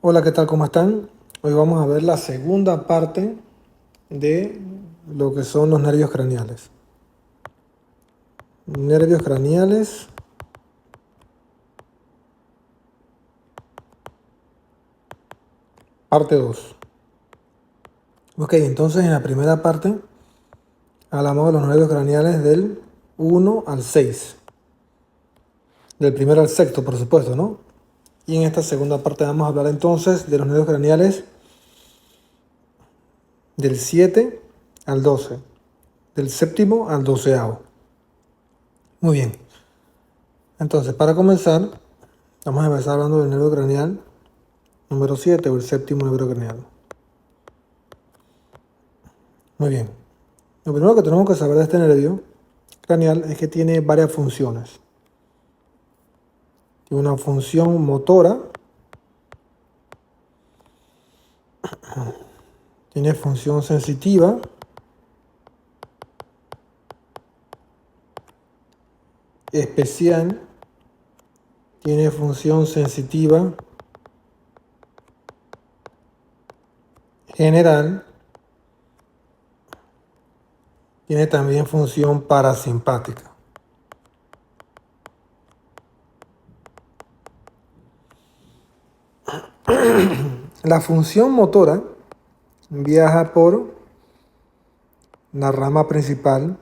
Hola, ¿qué tal? ¿Cómo están? Hoy vamos a ver la segunda parte de lo que son los nervios craneales. Nervios craneales, parte 2. Ok, entonces en la primera parte hablamos de los nervios craneales del 1 al 6. Del primero al sexto, por supuesto, ¿no? Y en esta segunda parte vamos a hablar entonces de los nervios craneales del 7 al 12, del séptimo al doceavo. Muy bien, entonces para comenzar, vamos a empezar hablando del nervio craneal número 7 o el séptimo nervio craneal. Muy bien. Lo primero que tenemos que saber de este nervio craneal es que tiene varias funciones. Tiene una función motora, tiene función sensitiva, especial, tiene función sensitiva general, tiene también función parasimpática. La función motora viaja por la rama principal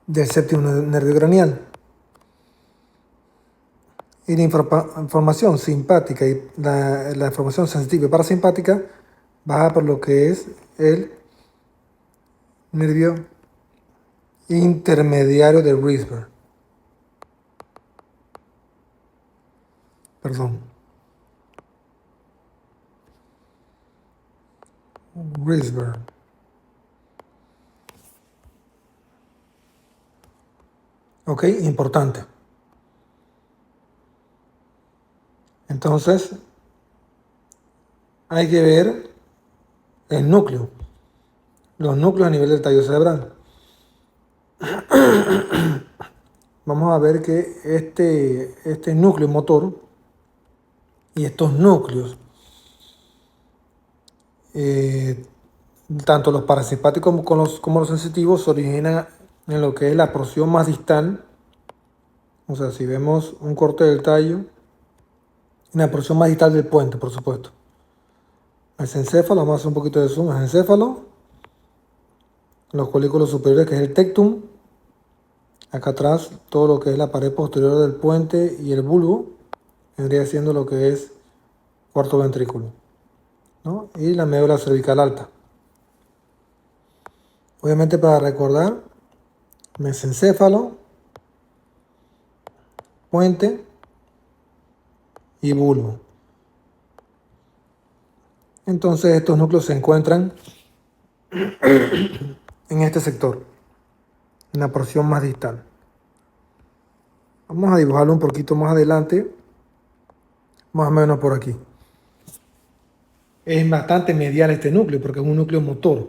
del séptimo nervio craneal. Y la información simpática y la información sensitiva y parasimpática baja por lo que es el nervio intermediario de Reisberg. Perdón. Reisberg. Ok, importante. Entonces, hay que ver el núcleo, los núcleos a nivel del tallo cerebral. Vamos a ver que este núcleo motor y estos núcleos, eh, tanto los parasimpáticos como los sensitivos, se originan en lo que es la porción más distal. O sea, si vemos un corte del tallo, en la porción más distal del puente, por supuesto. Mesencéfalo, vamos a hacer un poquito de zoom. Mesencéfalo, los folículos superiores, que es el tectum. Acá atrás, todo lo que es la pared posterior del puente y el bulbo, vendría siendo lo que es cuarto ventrículo, ¿no? Y la médula cervical alta. Obviamente, para recordar, mesencéfalo, puente y bulbo. Entonces, estos núcleos se encuentran en este sector, en la porción más distal. Vamos a dibujarlo un poquito más adelante, más o menos por aquí. Es bastante medial este núcleo porque es un núcleo motor.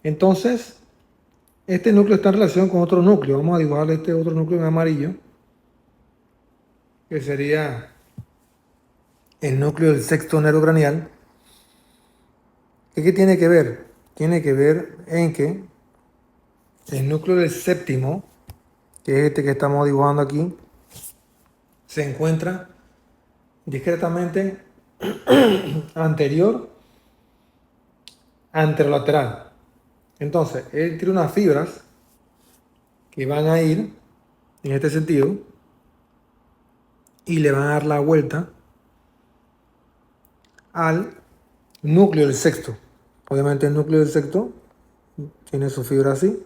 Entonces, este núcleo está en relación con otro núcleo. Vamos a dibujar este otro núcleo en amarillo, que sería el núcleo del sexto nervio craneal. ¿Qué tiene que ver? Tiene que ver en que el núcleo del séptimo, que es este que estamos dibujando aquí, se encuentra discretamente anterior, anterolateral. Entonces, él tiene unas fibras que van a ir en este sentido y le van a dar la vuelta al núcleo del sexto. Obviamente el núcleo del sexto tiene su fibra así,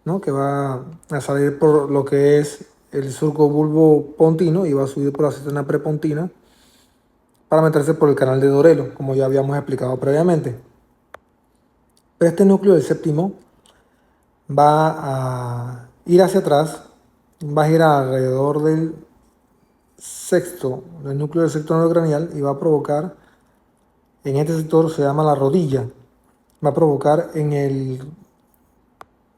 ¿no? Que va a salir por lo que es el surco bulbo pontino y va a subir por la cisterna prepontina para meterse por el canal de Dorelo, como ya habíamos explicado previamente. Pero este núcleo del séptimo va a ir hacia atrás, va a girar alrededor del sexto, del núcleo del sexto nervio craneal y va a provocar, en este sector se llama la rodilla, va a provocar en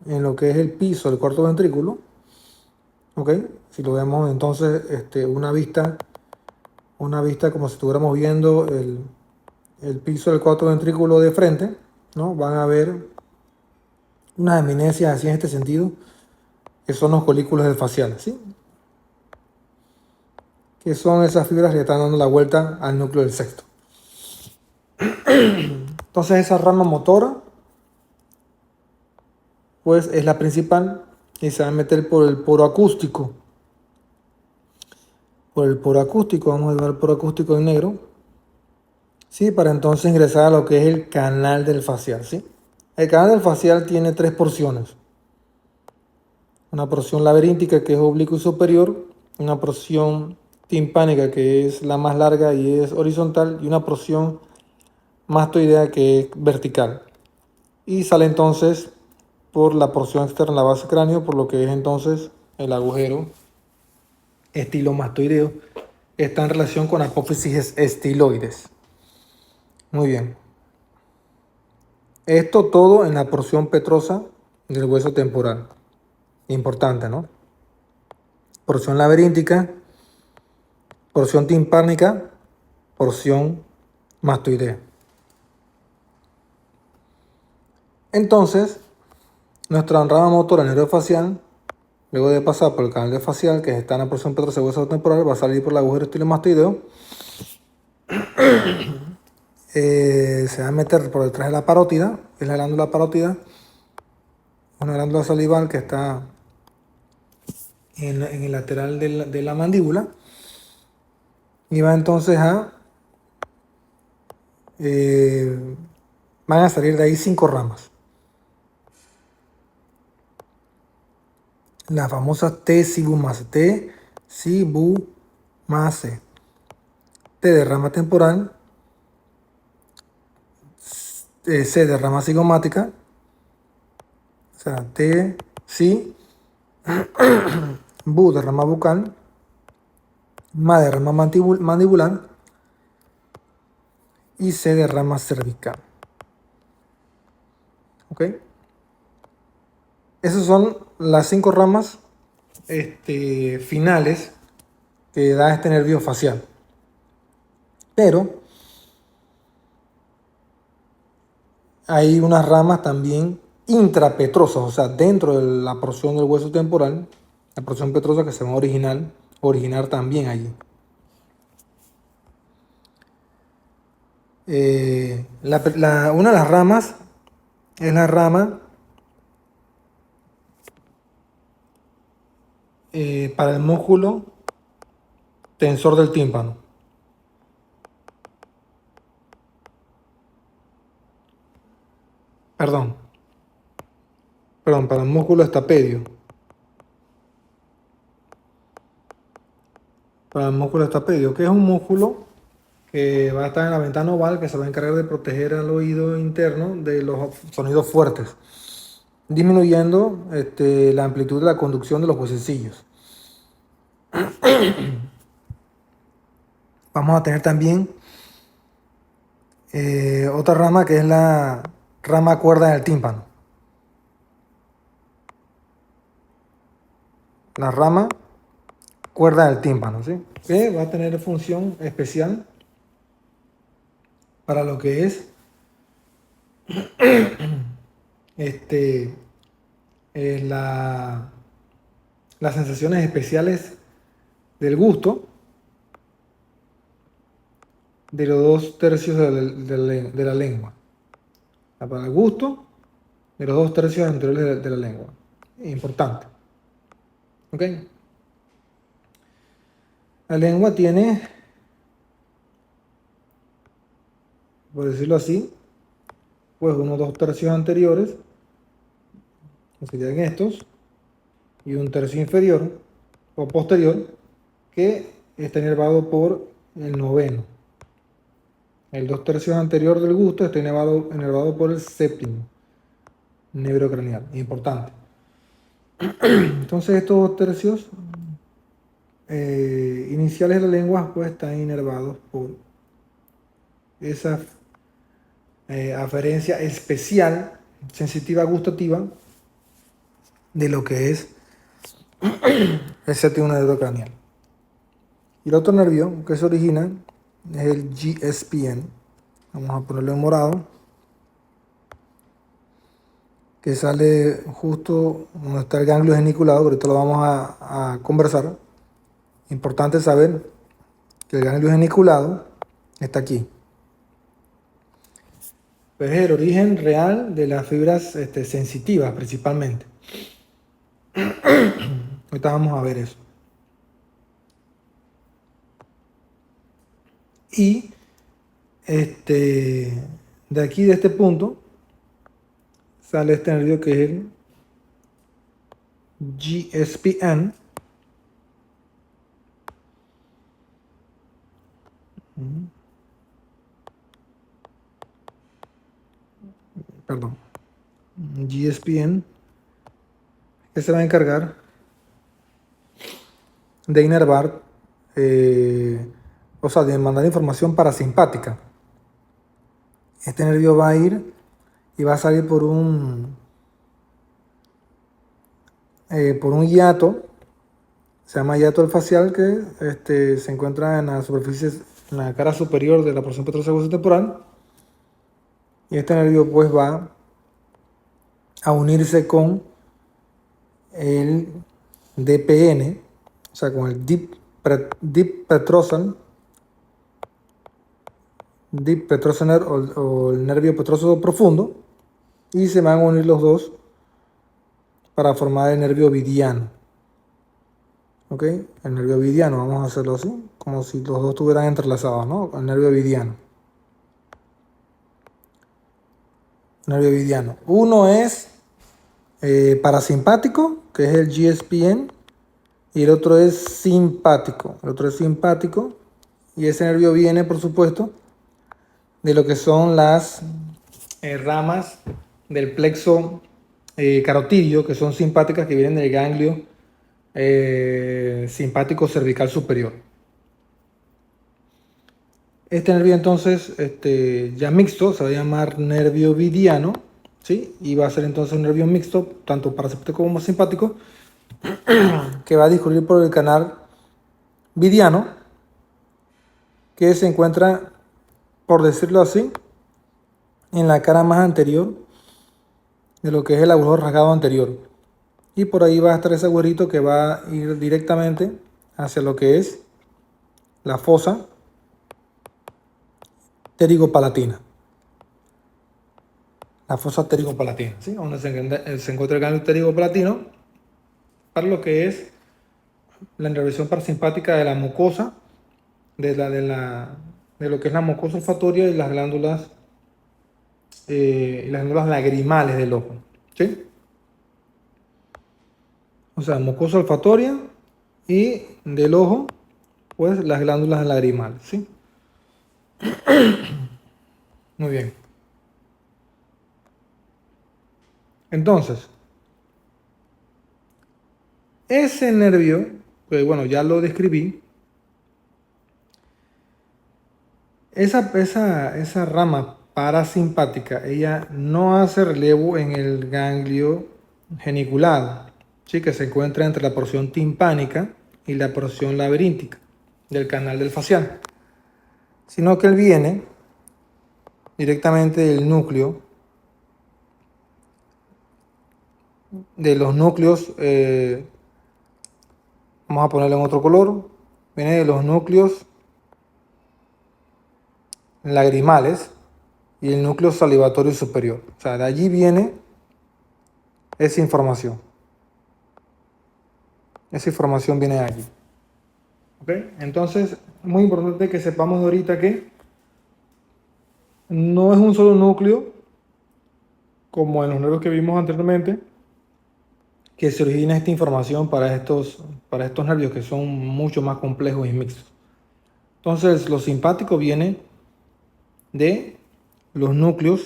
lo que es el piso del cuarto ventrículo, ¿ok? Si lo vemos entonces una vista una vista como si estuviéramos viendo el piso del cuarto ventrículo de frente, ¿no? Van a ver unas eminencias así en este sentido, que son los colículos del facial, ¿sí? Que son esas fibras que están dando la vuelta al núcleo del sexto. Entonces esa rama motora, pues es la principal y se va a meter por el poro acústico. Por el poro acústico, vamos a llevar el poro acústico en negro, ¿sí? Para entonces ingresar a lo que es el canal del facial, ¿sí? El canal del facial tiene tres porciones. Una porción laberíntica que es oblicuo y superior, una porción timpánica que es la más larga y es horizontal, y una porción mastoidea que es vertical. Y sale entonces por la porción externa, la base cráneo, por lo que es entonces el agujero estilomastoideo. Está en relación con apófisis estiloides. Muy bien. Esto todo en la porción petrosa del hueso temporal. Importante, ¿no? Porción laberíntica, porción timpánica, porción mastoidea. Entonces, nuestra rama motora neurofacial, luego de pasar por el canal facial, que está en la porción petrosa del hueso temporal, va a salir por el agujero estilomastoideo. Se va a meter por detrás de la parótida, es la glándula parótida, una glándula salival que está en el lateral de la mandíbula, y va entonces van a salir de ahí 5 ramas. La famosa T-sibumase, T-sibumase, T de rama temporal, C de rama cigomática, o sea, T, si, Bu de rama bucal, Ma de rama mandibular y C de rama cervical. ¿Ok? Esas son las 5 ramas finales que da este nervio facial. Pero hay unas ramas también intrapetrosas, o sea, dentro de la porción del hueso temporal, la porción petrosa que se va a originar también allí. Una de las ramas es la rama para el músculo tensor del tímpano. Perdón, para el músculo estapedio. Para el músculo estapedio, que es un músculo que va a estar en la ventana oval, que se va a encargar de proteger al oído interno de los sonidos fuertes, disminuyendo la amplitud de la conducción de los huesecillos. Vamos a tener también otra rama que es la rama cuerda del tímpano. La rama cuerda del tímpano, ¿sí? Que va a tener función especial para lo que es las sensaciones especiales del gusto de los 2/3 de la lengua. Para el gusto de los 2/3 anteriores de la lengua. Importante. ¿Ok? La lengua tiene, por decirlo así, pues unos 2/3 anteriores, que serían estos, y un tercio inferior o posterior, que está inervado por el noveno. El 2/3 anterior del gusto está inervado por el séptimo neurocraneal. Importante. Entonces estos 2/3 iniciales de la lengua pues están inervados por esa aferencia especial, sensitiva gustativa, de lo que es el séptimo neurocraneal. Y el otro nervio que se origina es el GSPN. Vamos a ponerlo en morado, que sale justo donde está el ganglio geniculado. Ahorita lo vamos a conversar. Importante saber que el ganglio geniculado está aquí. Pues es el origen real de las fibras sensitivas principalmente. Ahorita vamos a ver eso. Y de aquí, de este punto, sale este nervio que es el GSPN. Perdón. GSPN, que se va a encargar de inervar, o sea, de mandar información parasimpática. Este nervio va a ir y va a salir por un hiato, se llama hiato facial, que se encuentra en la superficie, en la cara superior de la porción petrocelular temporal. Y este nervio pues va a unirse con el DPN, o sea, con el Deep Petrosal Nerve o el nervio petroso profundo, y se van a unir los dos para formar el nervio ovidiano. ¿Ok? El nervio ovidiano, vamos a hacerlo así, como si los dos estuvieran entrelazados, ¿no? El nervio ovidiano. Nervio ovidiano. Uno es parasimpático, que es el GSPN, y el otro es simpático. El otro es simpático, y ese nervio viene, por supuesto, de lo que son las ramas del plexo carotidio, que son simpáticas, que vienen del ganglio simpático cervical superior. Este nervio entonces, ya mixto, se va a llamar nervio ovidiano, ¿sí? Y va a ser entonces un nervio mixto, tanto parasimpático como simpático, que va a discurrir por el canal vidiano, que se encuentra, por decirlo así, en la cara más anterior de lo que es el agujero rasgado anterior. Y por ahí va a estar ese agujerito que va a ir directamente hacia lo que es la fosa pterigopalatina. La fosa pterigopalatina, ¿sí? Donde se encuentra el ganglio pterigopalatino para lo que es la inervación parasimpática de la mucosa, de lo que es la mucosa olfatoria y las glándulas lagrimales del ojo, ¿sí? O sea, mucosa olfatoria y del ojo, pues las glándulas lagrimales, ¿sí? Muy bien. Entonces, ese nervio, que bueno, ya lo describí, esa rama parasimpática, ella no hace relevo en el ganglio geniculado, ¿sí? Que se encuentra entre la porción timpánica y la porción laberíntica del canal del facial, sino que él viene directamente del núcleo, de los núcleos, vamos a ponerle en otro color, viene de los núcleos lagrimales y el núcleo salivatorio superior. O sea, de allí viene esa información. Esa información viene de allí. ¿Ok? Entonces, muy importante que sepamos de ahorita que no es un solo núcleo, como en los nervios que vimos anteriormente, que se origina esta información para estos nervios que son mucho más complejos y mixtos. Entonces, lo simpático viene de los núcleos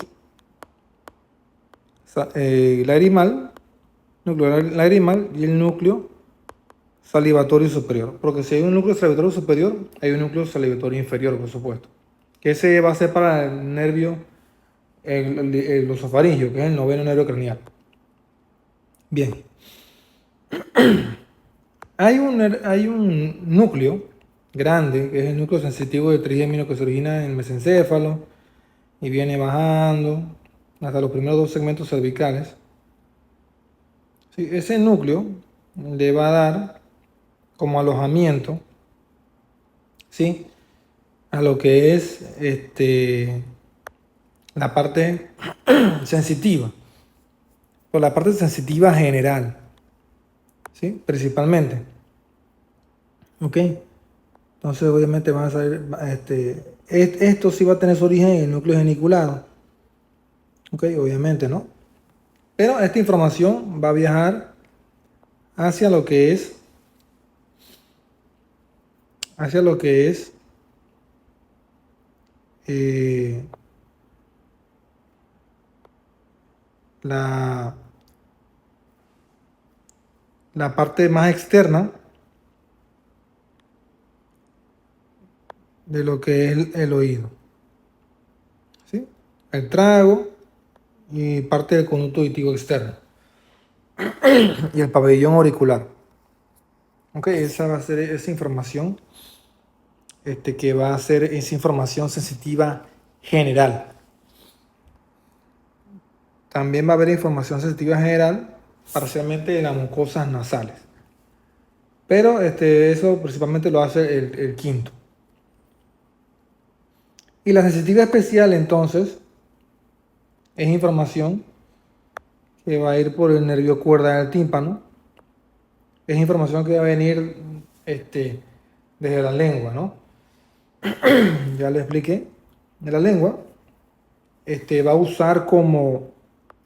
lagrimal, núcleo lagrimal y el núcleo salivatorio superior. Porque si hay un núcleo salivatorio superior, hay un núcleo salivatorio inferior, por supuesto. Que ese va a ser para el nervio, el osofaringio, que es el noveno nervio craneal. Bien. Hay un núcleo grande, que es el núcleo sensitivo de trigémino que se origina en el mesencéfalo y viene bajando hasta los primeros dos segmentos cervicales. Sí, ese núcleo le va a dar como alojamiento, ¿sí? A lo que es la parte sensitiva, o la parte sensitiva general, ¿sí? Principalmente, ¿ok? Entonces, obviamente van a salir, esto sí va a tener su origen en el núcleo geniculado, ¿ok? Obviamente, ¿no? Pero esta información va a viajar hacia lo que es, hacia lo que es eh, la, la parte más externa de lo que es el oído, ¿sí? El trago y parte del conducto auditivo externo y el pabellón auricular. Ok, esa va a ser esa información, que va a ser esa información sensitiva general. También va a haber información sensitiva general, parcialmente de las mucosas nasales. Pero eso principalmente lo hace el quinto. Y la sensitiva especial, entonces, es información que va a ir por el nervio cuerda del tímpano. Es información que va a venir desde la lengua, ¿no? Ya le expliqué. De la lengua, va a usar como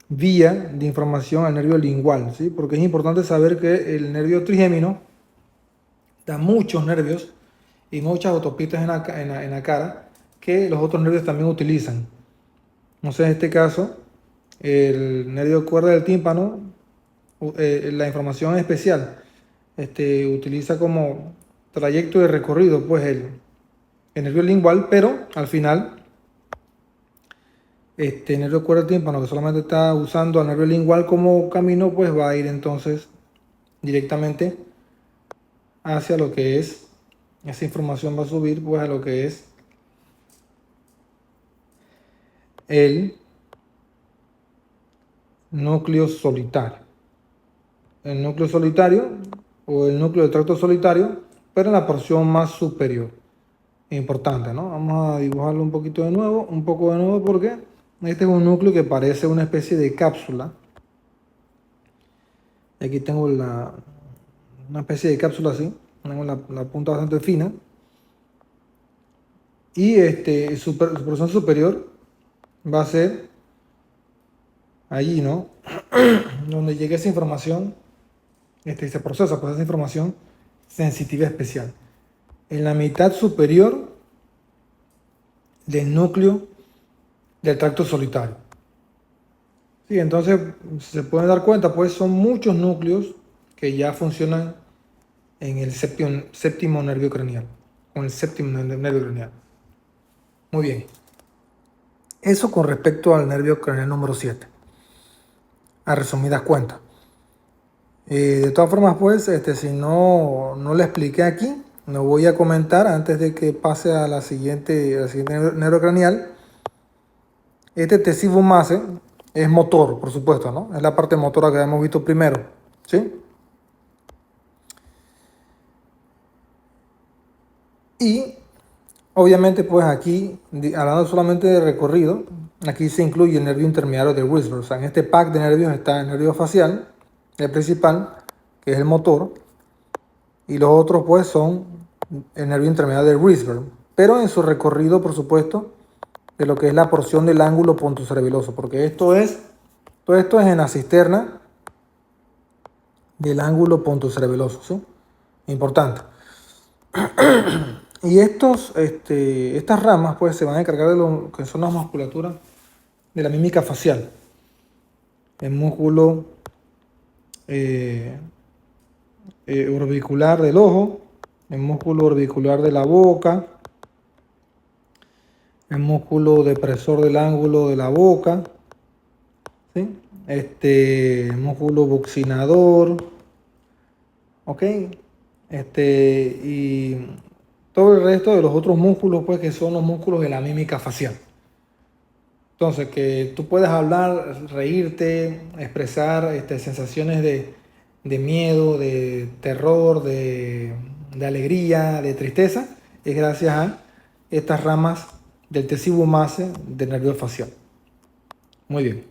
vía de información al nervio lingual, ¿sí? Porque es importante saber que el nervio trigémino da muchos nervios y muchas autopistas en la cara que los otros nervios también utilizan. Entonces, en este caso, el nervio cuerda del tímpano, la información especial, utiliza como trayecto de recorrido, pues el nervio lingual, pero al final, nervio cuerda del tímpano, que solamente está usando al nervio lingual como camino, pues va a ir entonces directamente hacia lo que es, esa información va a subir pues a lo que es el núcleo solitario. El núcleo solitario o el núcleo del tracto solitario, pero en la porción más superior. Importante, ¿no? Vamos a dibujarlo un poquito de nuevo, un poco de nuevo, porque este es un núcleo que parece una especie de cápsula. Y aquí tengo una especie de cápsula así, tengo la punta bastante fina. Y su porción superior va a ser allí, ¿no? Donde llegue esa información, se procesa pues esa información sensitiva especial. En la mitad superior del núcleo del tracto solitario. Sí, entonces se pueden dar cuenta, pues son muchos núcleos que ya funcionan en el séptimo nervio craneal, con el séptimo nervio craneal. Muy bien. Eso con respecto al nervio craneal número 7, a resumidas cuentas. De todas formas, pues, si no le expliqué aquí, lo voy a comentar antes de que pase a la siguiente nervio craneal. Este tecido mase es motor, por supuesto, ¿no? Es la parte motora que hemos visto primero, ¿sí? Y obviamente, pues aquí, hablando solamente de recorrido, aquí se incluye el nervio intermediario de Wisber. O sea, en este pack de nervios está el nervio facial, el principal, que es el motor, y los otros, pues, son el nervio intermediario de Wisber. Pero en su recorrido, por supuesto, de lo que es la porción del ángulo pontocerebeloso, porque todo esto es en la cisterna del ángulo pontocerebeloso, ¿sí? Importante. Y estas ramas pues se van a encargar de lo que son las musculaturas de la mímica facial. El músculo eh, orbicular del ojo, el músculo orbicular de la boca, el músculo depresor del ángulo de la boca, ¿sí? El músculo buccinador, ¿ok? Y todo el resto de los otros músculos, pues que son los músculos de la mímica facial. Entonces, que tú puedas hablar, reírte, expresar sensaciones de miedo, de terror, de alegría, de tristeza, es gracias a estas ramas del tecido base del nervio facial. Muy bien.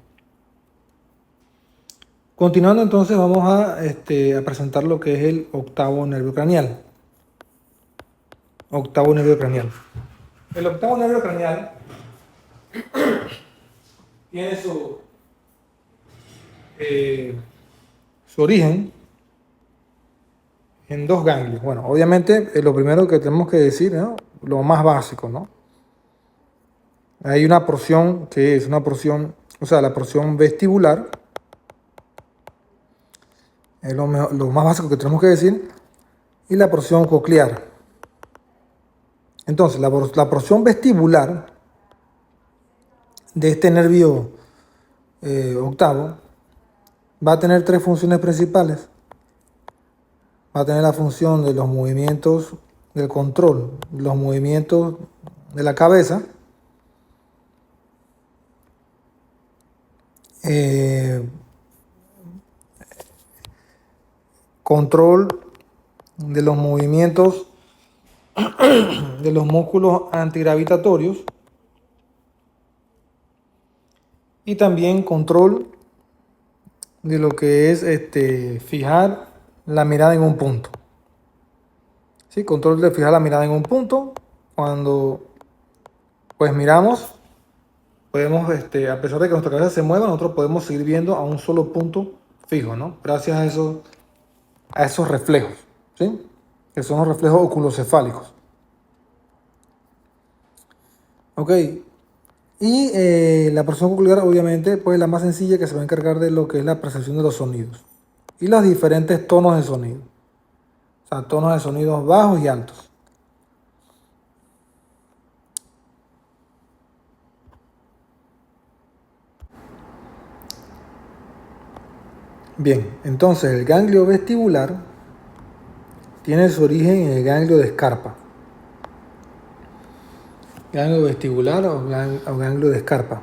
Continuando entonces vamos a presentar lo que es el octavo nervio craneal. Octavo nervio craneal. El octavo nervio craneal tiene su origen en dos ganglios. Bueno, obviamente lo primero que tenemos que decir, ¿no? Lo más básico, ¿no? Hay una porción que es una porción, o sea, la porción vestibular, es lo más básico que tenemos que decir, y la porción coclear. Entonces, la porción vestibular de este nervio octavo va a tener tres funciones principales. Va a tener la función de los movimientos del control, los movimientos de la cabeza, control de los movimientos de los músculos antigravitatorios y también control de lo que es fijar la mirada en un punto. ¿Sí? Control de fijar la mirada en un punto. Cuando pues miramos, podemos, a pesar de que nuestra cabeza se mueva, nosotros podemos seguir viendo a un solo punto fijo, ¿no? Gracias a esos reflejos, ¿sí? Que son los reflejos oculocefálicos. Ok. Y la porción coclear, obviamente, pues la más sencilla, que se va a encargar de lo que es la percepción de los sonidos y los diferentes tonos de sonido. O sea, tonos de sonidos bajos y altos. Bien, entonces el ganglio vestibular tiene su origen en el ganglio de Scarpa. Ganglio vestibular o ganglio de Scarpa.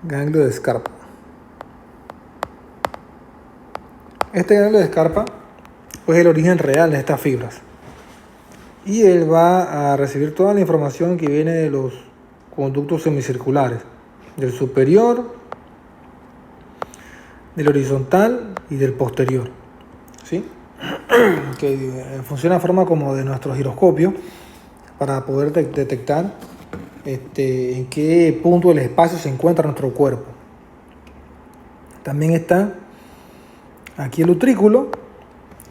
Ganglio de Scarpa. Este ganglio de Scarpa pues, es el origen real de estas fibras. Y él va a recibir toda la información que viene de los conductos semicirculares, del superior, del horizontal y del posterior, ¿sí? Que funciona de forma como de nuestro giroscopio para poder detectar en qué punto del espacio se encuentra nuestro cuerpo. También está aquí el utrículo,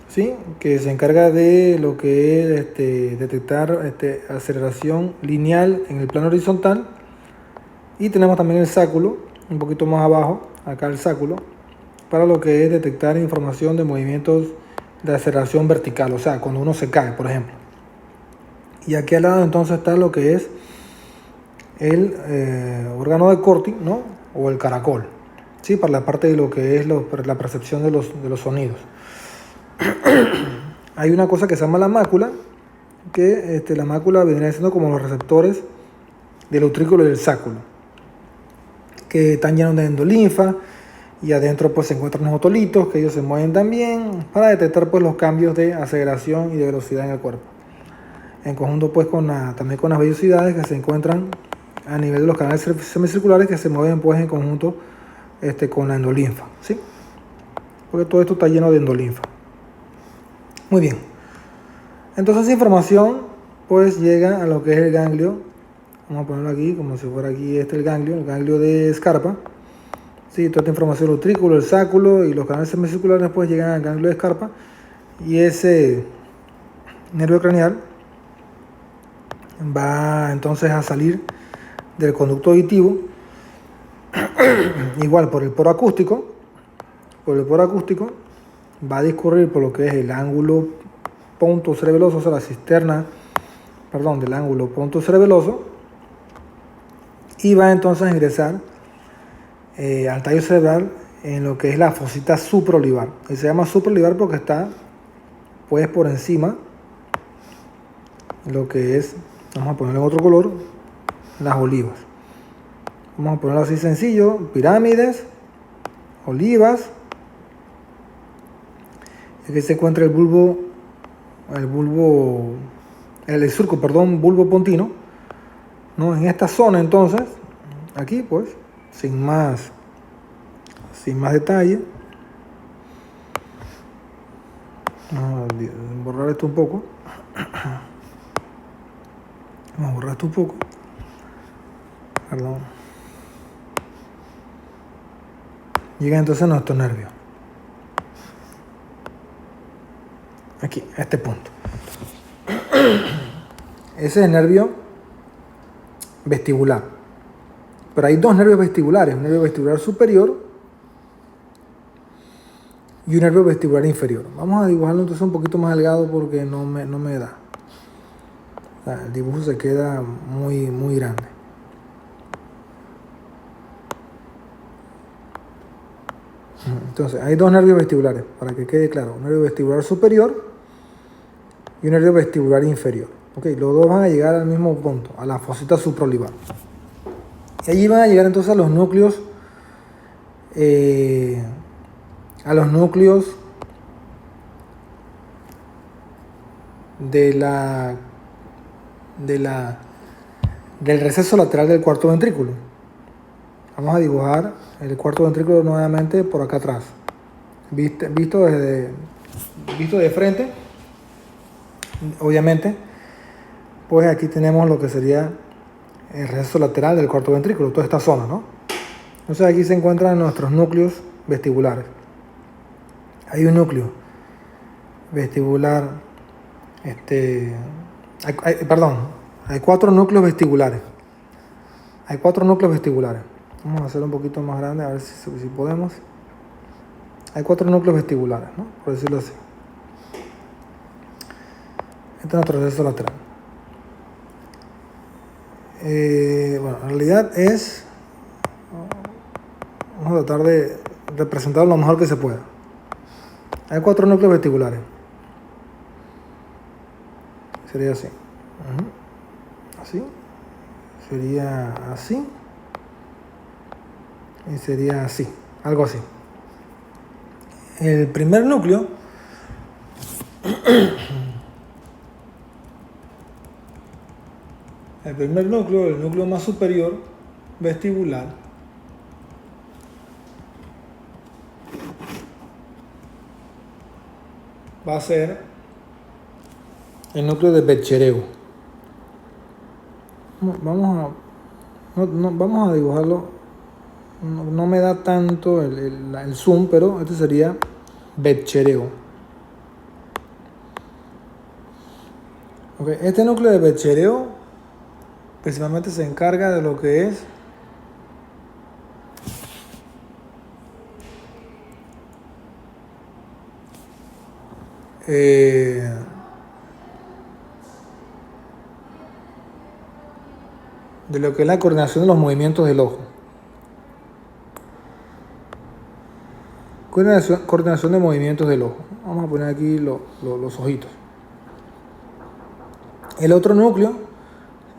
¿sí? Que se encarga de lo que es detectar aceleración lineal en el plano horizontal. Y tenemos también el sáculo, un poquito más abajo, acá el sáculo, para lo que es detectar información de movimientos de aceleración vertical, o sea, cuando uno se cae, por ejemplo. Y aquí al lado entonces está lo que es el órgano de Corti, ¿no? O el caracol, ¿sí? Para la parte de lo que es la percepción de los sonidos. Hay una cosa que se llama la mácula, que la mácula viene siendo como los receptores del utrículo y del sáculo, que están llenos de endolinfa, y adentro pues se encuentran los otolitos, que ellos se mueven también para detectar pues los cambios de aceleración y de velocidad en el cuerpo, en conjunto pues también con las vellosidades que se encuentran a nivel de los canales semicirculares, que se mueven pues en conjunto con la endolinfa, ¿sí? Porque todo esto está lleno de endolinfa. Muy bien, entonces esa información pues llega a lo que es el ganglio. Vamos a ponerlo aquí como si fuera aquí el ganglio de Scarpa. Sí, toda esta información, el utrículo, el sáculo y los canales semicirculares pues llegan al ganglio de Scarpa, y ese nervio craneal va entonces a salir del conducto auditivo, igual por el poro acústico, va a discurrir por lo que es el ángulo pontocerebeloso, o sea, la cisterna, del ángulo pontocerebeloso, y va entonces a ingresar al tallo cerebral en lo que es la fosita supraolivar. Y se llama supraolivar porque está pues por encima lo que es, vamos a ponerle otro color, las olivas. Vamos a ponerlo así sencillo, pirámides, olivas. Aquí se encuentra el surco, perdón, bulbo pontino, ¿no? En esta zona entonces, aquí pues, sin más detalle. Vamos a borrar esto un poco. Vamos a borrar esto un poco. Perdón. Llega entonces nuestro nervio. Aquí, a este punto. Ese es el nervio vestibular. Pero hay dos nervios vestibulares, un nervio vestibular superior y un nervio vestibular inferior. Vamos a dibujarlo entonces un poquito más delgado porque no me da. O sea, el dibujo se queda muy grande. Entonces, hay dos nervios vestibulares, para que quede claro. Un nervio vestibular superior y un nervio vestibular inferior. Okay, los dos van a llegar al mismo punto, a la fosita supraolivar. Y allí van a llegar entonces a los núcleos del receso lateral del cuarto ventrículo. Vamos a dibujar el cuarto ventrículo nuevamente por acá atrás. Visto de frente, obviamente, pues aquí tenemos lo que sería el receso lateral del cuarto ventrículo, toda esta zona, ¿no? Entonces aquí se encuentran nuestros núcleos vestibulares. Hay un núcleo vestibular, hay 4 núcleos vestibulares. Hay 4 núcleos vestibulares. Vamos a hacerlo un poquito más grande, a ver si podemos. Hay 4 núcleos vestibulares, ¿no? Por decirlo así. Este es nuestro receso lateral. Bueno, en realidad vamos a tratar de representarlo lo mejor que se pueda. Hay 4 núcleos vestibulares. Sería así. Así. Sería así. Y sería así. Algo así. El primer núcleo el núcleo más superior vestibular, va a ser el núcleo de Becchereo. Vamos a dibujarlo. No me da tanto el zoom, pero este sería Becchereo. Okay. Este núcleo de Becchereo principalmente se encarga de lo que es la coordinación de los movimientos del ojo. Coordinación de movimientos del ojo. Vamos a poner aquí los ojitos. El otro núcleo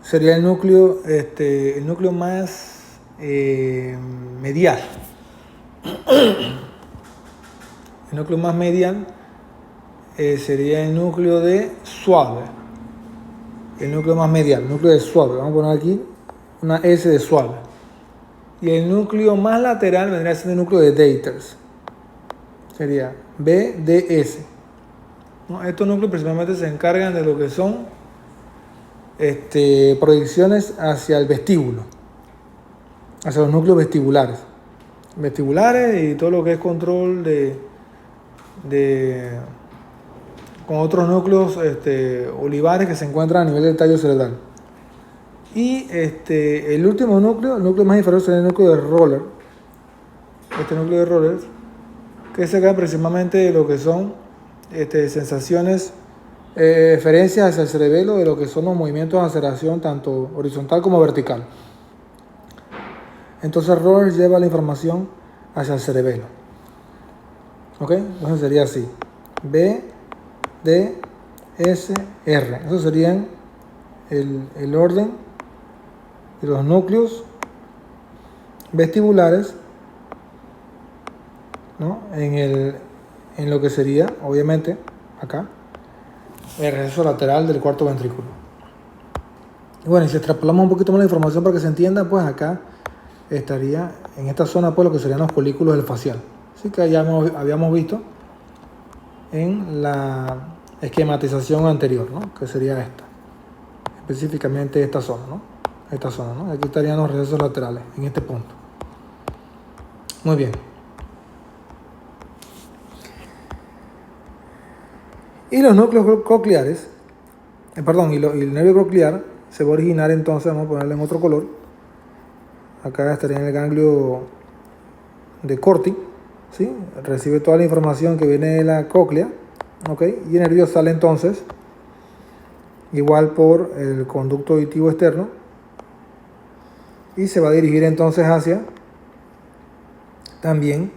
sería el núcleo más medial. El núcleo más medial sería el núcleo de suave. El núcleo más medial, el núcleo de suave. Vamos a poner aquí una S de suave. Y el núcleo más lateral vendría a ser el núcleo de Deiters. Sería BDS. ¿No? Estos núcleos principalmente se encargan de lo que son proyecciones hacia el vestíbulo, hacia los núcleos vestibulares y todo lo que es control con otros núcleos olivares que se encuentran a nivel del tallo cerebral. Y el último núcleo, el núcleo más inferior, sería el núcleo de Roller. Este núcleo de Roller, que se encarga principalmente de lo que son sensaciones, referencias hacia el cerebelo de lo que son los movimientos de aceleración tanto horizontal como vertical. Entonces Roller lleva la información hacia el cerebelo. ¿Ok? Entonces sería así. B, D, S, R. Esos serían el orden de los núcleos vestibulares, ¿no? En lo que sería, obviamente, acá, el receso lateral del cuarto ventrículo. Y bueno, y si extrapolamos un poquito más la información para que se entienda, pues acá estaría en esta zona pues lo que serían los folículos del facial. Así que ya habíamos visto en la esquematización anterior, ¿no? Que sería esta, específicamente esta zona, ¿no? Esta zona, ¿no? Aquí estarían los recesos laterales, en este punto. Muy bien. Y los núcleos cocleares, y el nervio coclear se va a originar entonces, vamos a ponerle en otro color. Acá estaría en el ganglio de Corti, ¿sí? Recibe toda la información que viene de la cóclea, ¿ok? Y el nervio sale entonces igual por el conducto auditivo externo y se va a dirigir entonces hacia también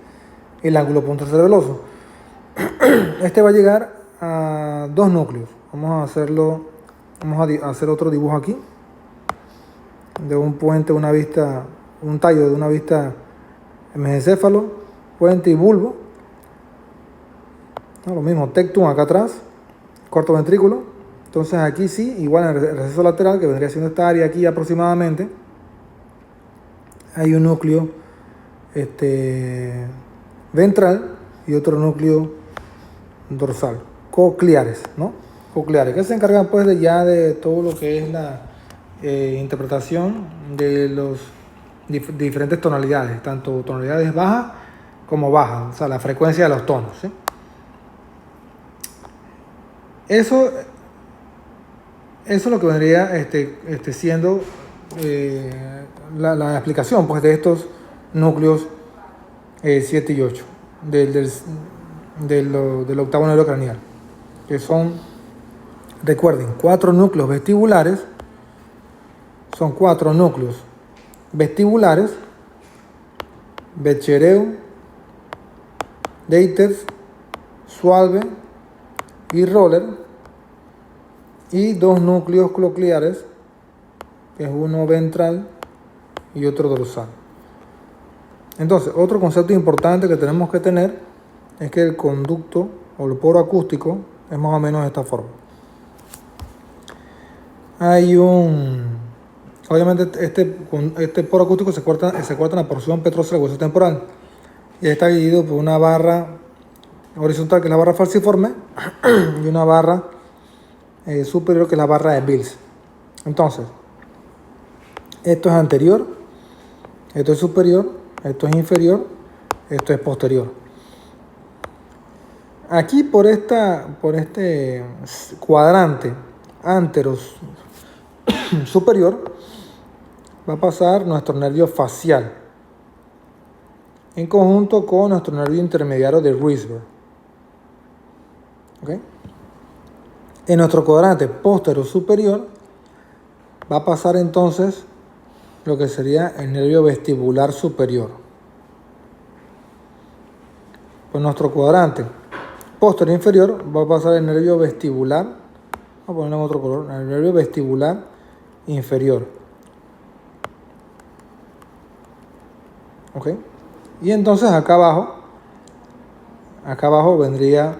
el ángulo punto cerebeloso. Este va a llegar a dos núcleos. Vamos a hacer otro dibujo aquí de un puente, una vista, un tallo de una vista mesencéfalo, puente y bulbo. ¿No? Lo mismo, tectum acá atrás, cuarto ventrículo. Entonces aquí sí, igual en el receso lateral, que vendría siendo esta área aquí aproximadamente, hay un núcleo ventral y otro núcleo dorsal, cocleares, ¿no? Cocleares, que se encargan pues de todo lo que es la interpretación de los diferentes tonalidades, tanto tonalidades bajas como bajas, o sea, la frecuencia de los tonos, ¿sí? Eso es lo que vendría siendo la explicación pues, de estos núcleos 7 y 8 del octavo nervio craneal, que son, recuerden, 4 núcleos vestibulares, son 4 núcleos vestibulares, Bechereu, Deiters, Schwalbe y Roller, y 2 núcleos cocleares, que es uno ventral y otro dorsal. Entonces, otro concepto importante que tenemos que tener es que el conducto o el poro acústico es más o menos de esta forma. Obviamente este poro acústico se corta en la porción petrosal del hueso temporal y está dividido por una barra horizontal, que es la barra falciforme, y una barra superior, que es la barra de Bills. Entonces, esto es anterior, esto es superior, esto es inferior, esto es posterior. Aquí por este cuadrante anteros superior va a pasar nuestro nervio facial en conjunto con nuestro nervio intermediario de Risberg. ¿Okay? En nuestro cuadrante posterior superior va a pasar entonces lo que sería el nervio vestibular superior. Pues nuestro cuadrante posterior inferior va a pasar el nervio vestibular, vamos a ponerlo en otro color, el nervio vestibular inferior. ¿Ok? Y entonces acá abajo vendría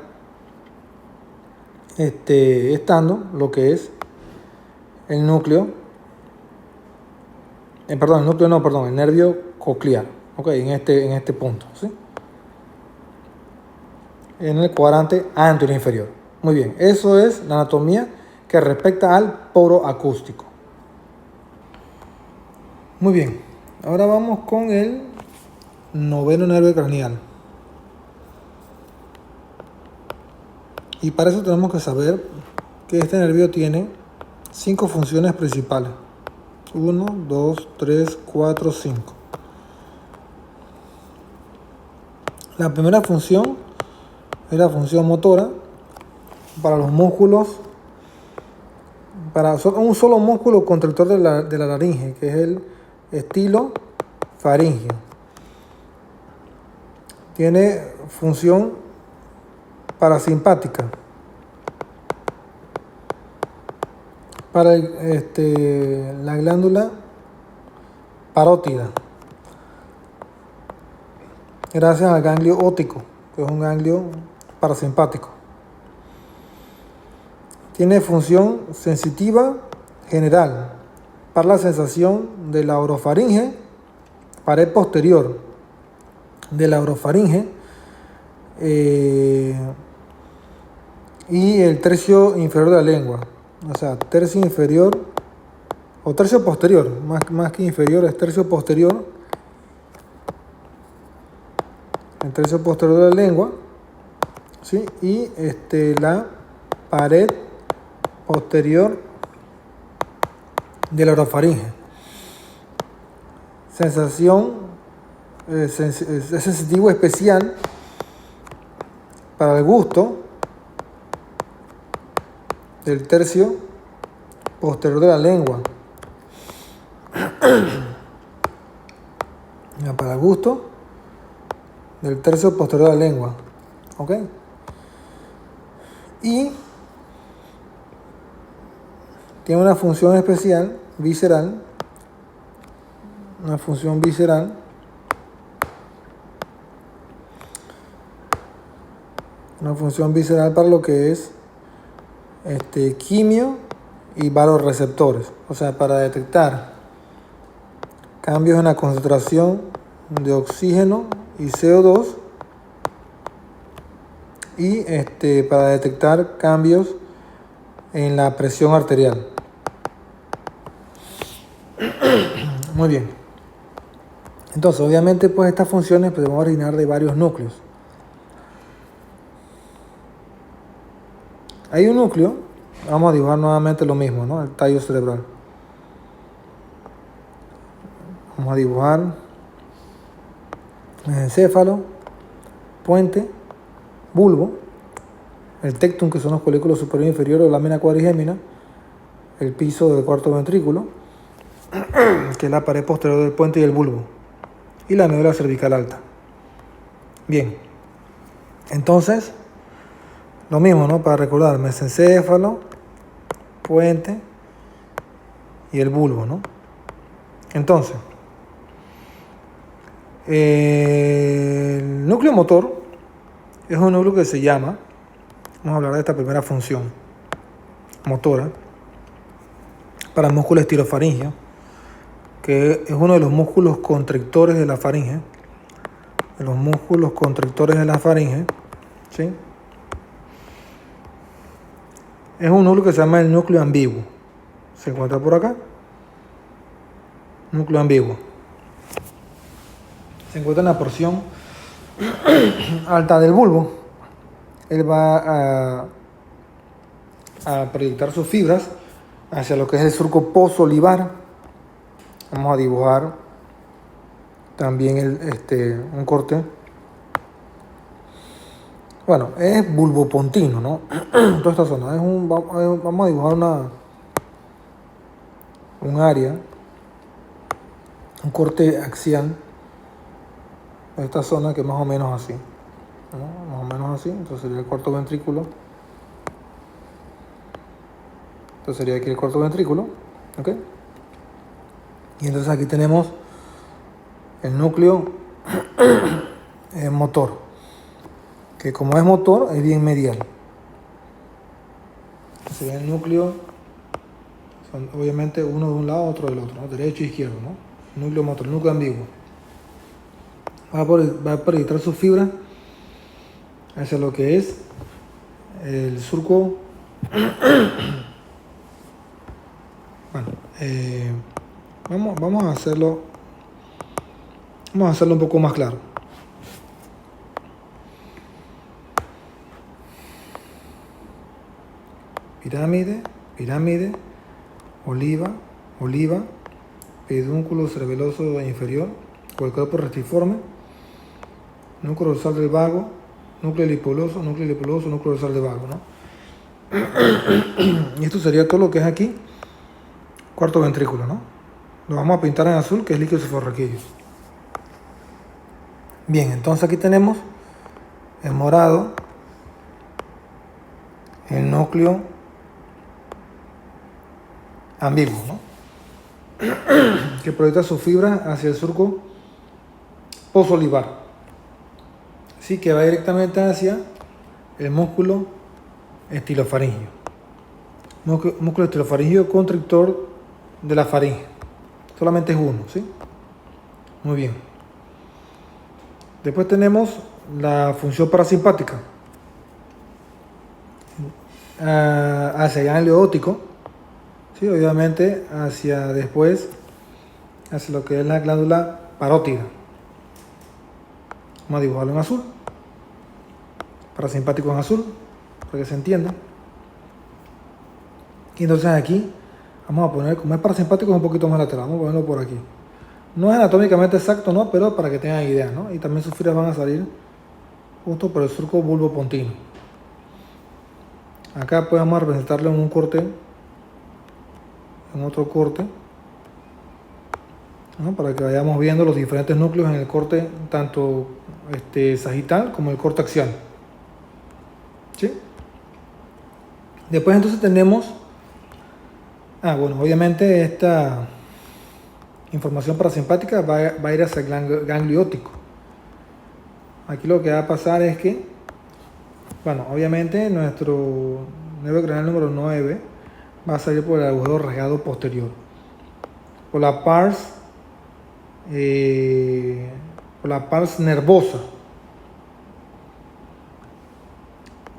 estando lo que es el núcleo, el nervio coclear, ¿ok? En este punto, ¿sí? En el cuadrante anterior inferior. Muy bien, eso es la anatomía que respecta al poro acústico. Muy bien, ahora vamos con el noveno nervio craneal. Y para eso tenemos que saber que este nervio tiene 5 funciones principales. 1, 2, 3, 4, 5. La primera función es la función motora para los músculos, para un solo músculo contractor de la laringe, que es el estilo faríngeo. Tiene función parasimpática para la glándula parótida, gracias al ganglio óptico, que es un ganglio parasimpático. Tiene función sensitiva general para la sensación de la orofaringe, pared posterior de la orofaringe, y el tercio inferior de la lengua. O sea, tercio inferior o tercio posterior, más que inferior, es tercio posterior. El tercio posterior de la lengua, ¿sí? Y la pared posterior de la orofaringe. Sensación, es sensitivo especial para el gusto del tercio posterior de la lengua. Para el gusto del tercio posterior de la lengua. ¿Ok? Y tiene una función especial, visceral. Una función visceral. Una función visceral para lo que es quimio y vasoreceptores. O sea, para detectar cambios en la concentración de oxígeno y CO2 y para detectar cambios en la presión arterial. Muy bien. Entonces, obviamente, pues estas funciones podemos originar de varios núcleos. Hay un núcleo, vamos a dibujar nuevamente lo mismo, ¿no? El tallo cerebral. Vamos a dibujar encéfalo, puente, bulbo, el tectum, que son los folículos superior e inferior o lámina cuadrigémina, el piso del cuarto ventrículo, que es la pared posterior del puente y el bulbo, y la médula cervical alta. Bien, entonces, lo mismo, ¿no? Para recordar, mesencéfalo, puente y el bulbo, ¿no? Entonces, el núcleo motor es un núcleo que se llama, vamos a hablar de esta primera función motora, para el músculo estirofaringeo, que es uno de los músculos constrictores de la faringe, de los músculos constrictores de la faringe, ¿sí? Es un núcleo que se llama el núcleo ambiguo. Se encuentra por acá. Núcleo ambiguo. Se encuentra en la porción alta del bulbo. Él va a proyectar sus fibras hacia lo que es el surco posolivar. Vamos a dibujar también un corte. Bueno, es bulbopontino, ¿no? Toda esta zona. Vamos a dibujar un área, un corte axial de esta zona que es más o menos así, ¿no? Más o menos así. Entonces sería el cuarto ventrículo. Entonces sería aquí el cuarto ventrículo, ¿ok? Y entonces aquí tenemos el núcleo motor, que como es motor es bien medial. Sería el núcleo, son obviamente uno de un lado, otro del otro, ¿no? Derecho e izquierdo, ¿no? Núcleo motor, núcleo ambiguo. Va a proyectar sus fibras hacia lo que es el surco. Bueno, vamos a hacerlo un poco más claro. Pirámide, pirámide, oliva, oliva, pedúnculo cerebeloso inferior, con el cuerpo restiforme, núcleo dorsal del vago, núcleo lipuloso, núcleo dorsal del vago, ¿no? Y esto sería todo lo que es aquí, cuarto ventrículo, ¿no? Lo vamos a pintar en azul, que es líquido cefalorraquídeo. Bien, entonces aquí tenemos en morado el núcleo ambiguo, ¿no? Que proyecta su fibra hacia el surco posolivar, sí, que va directamente hacia el músculo estilofaringio. Músculo estilofaringio constrictor de la faringe. Solamente es uno, ¿sí? Muy bien. Después tenemos la función parasimpática. Hacia el ganglio óptico, ¿sí? Obviamente hacia después, hacia lo que es la glándula parótida. Vamos a dibujarlo en azul. Parasimpático en azul, para que se entienda. Y entonces aquí vamos a poner, como es parasimpático, es un poquito más lateral. Vamos a ponerlo por aquí. No es anatómicamente exacto, ¿no? Pero para que tengan idea, ¿no? Y también sus fibras van a salir justo por el surco bulbopontino. Acá pues vamos a representarlo en un corte, en otro corte, ¿no? Para que vayamos viendo los diferentes núcleos en el corte, tanto sagital como el corte axial. ¿Sí? Después entonces tenemos, bueno, obviamente esta información parasimpática va a ir hacia el ganglio óptico. Aquí lo que va a pasar es que, bueno, obviamente nuestro nervio craneal número 9 va a salir por el agujero rasgado posterior, por la pars nervosa.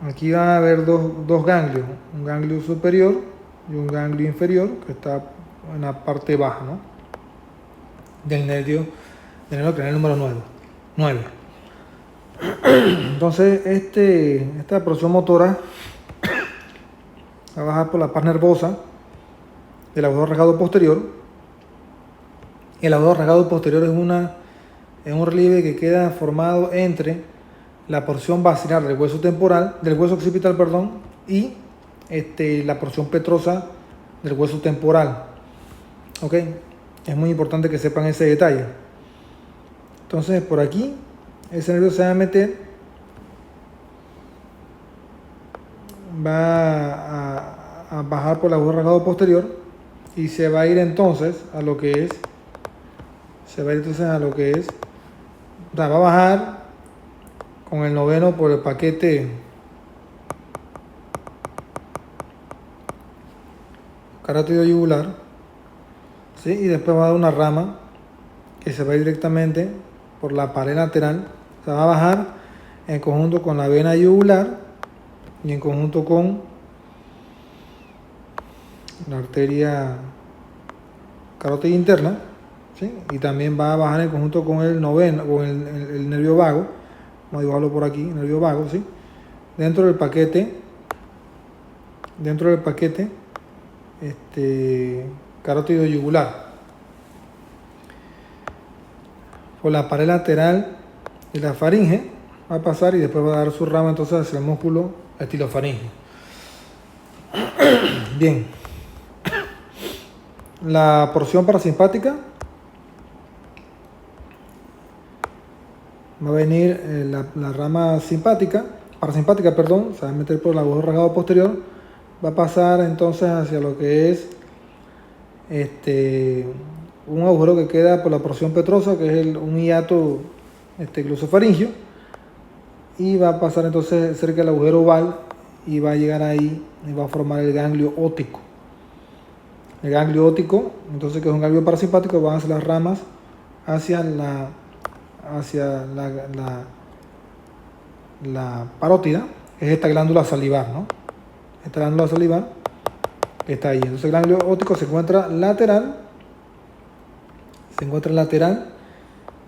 Aquí va a haber dos ganglios, un ganglio superior y un ganglio inferior que está en la parte baja, ¿no? del nervio craneal número 9. Entonces esta porción motora va a bajar por la pars nervosa del agujero rasgado posterior. El agujero rasgado posterior es un relieve que queda formado entre la porción basilar del hueso occipital, y la porción petrosa del hueso temporal. ¿Ok? Es muy importante que sepan ese detalle. Entonces, por aquí, ese nervio se va a meter, va a bajar por el agujero rasgado posterior y se va a ir entonces a lo que es, va a bajar con el noveno por el paquete carótido yugular, ¿sí? Y después va a dar una rama que se va a ir directamente por la pared lateral, se va a bajar en conjunto con la vena yugular y en conjunto con la arteria carótida interna, ¿sí? Y también va a bajar en conjunto con el noveno, con el nervio vago. Vamos a dibujarlo por aquí, nervio vago, ¿sí? Dentro del paquete carótido yugular, por la pared lateral de la faringe va a pasar y después va a dar su rama entonces hacia el músculo estilofaringio. Bien, la porción parasimpática va a venir la rama parasimpática, se va a meter por el agujero rasgado posterior, va a pasar entonces hacia lo que es un agujero que queda por la porción petrosa, que es un hiato glosofaringio, y va a pasar entonces cerca del agujero oval y va a llegar ahí y va a formar el ganglio óptico. El ganglio óptico, entonces, que es un ganglio parasimpático, van hacia las ramas hacia la parótida, que es esta glándula salivar, ¿no? Esta glándula salivar está ahí. Entonces el ganglio óptico se encuentra lateral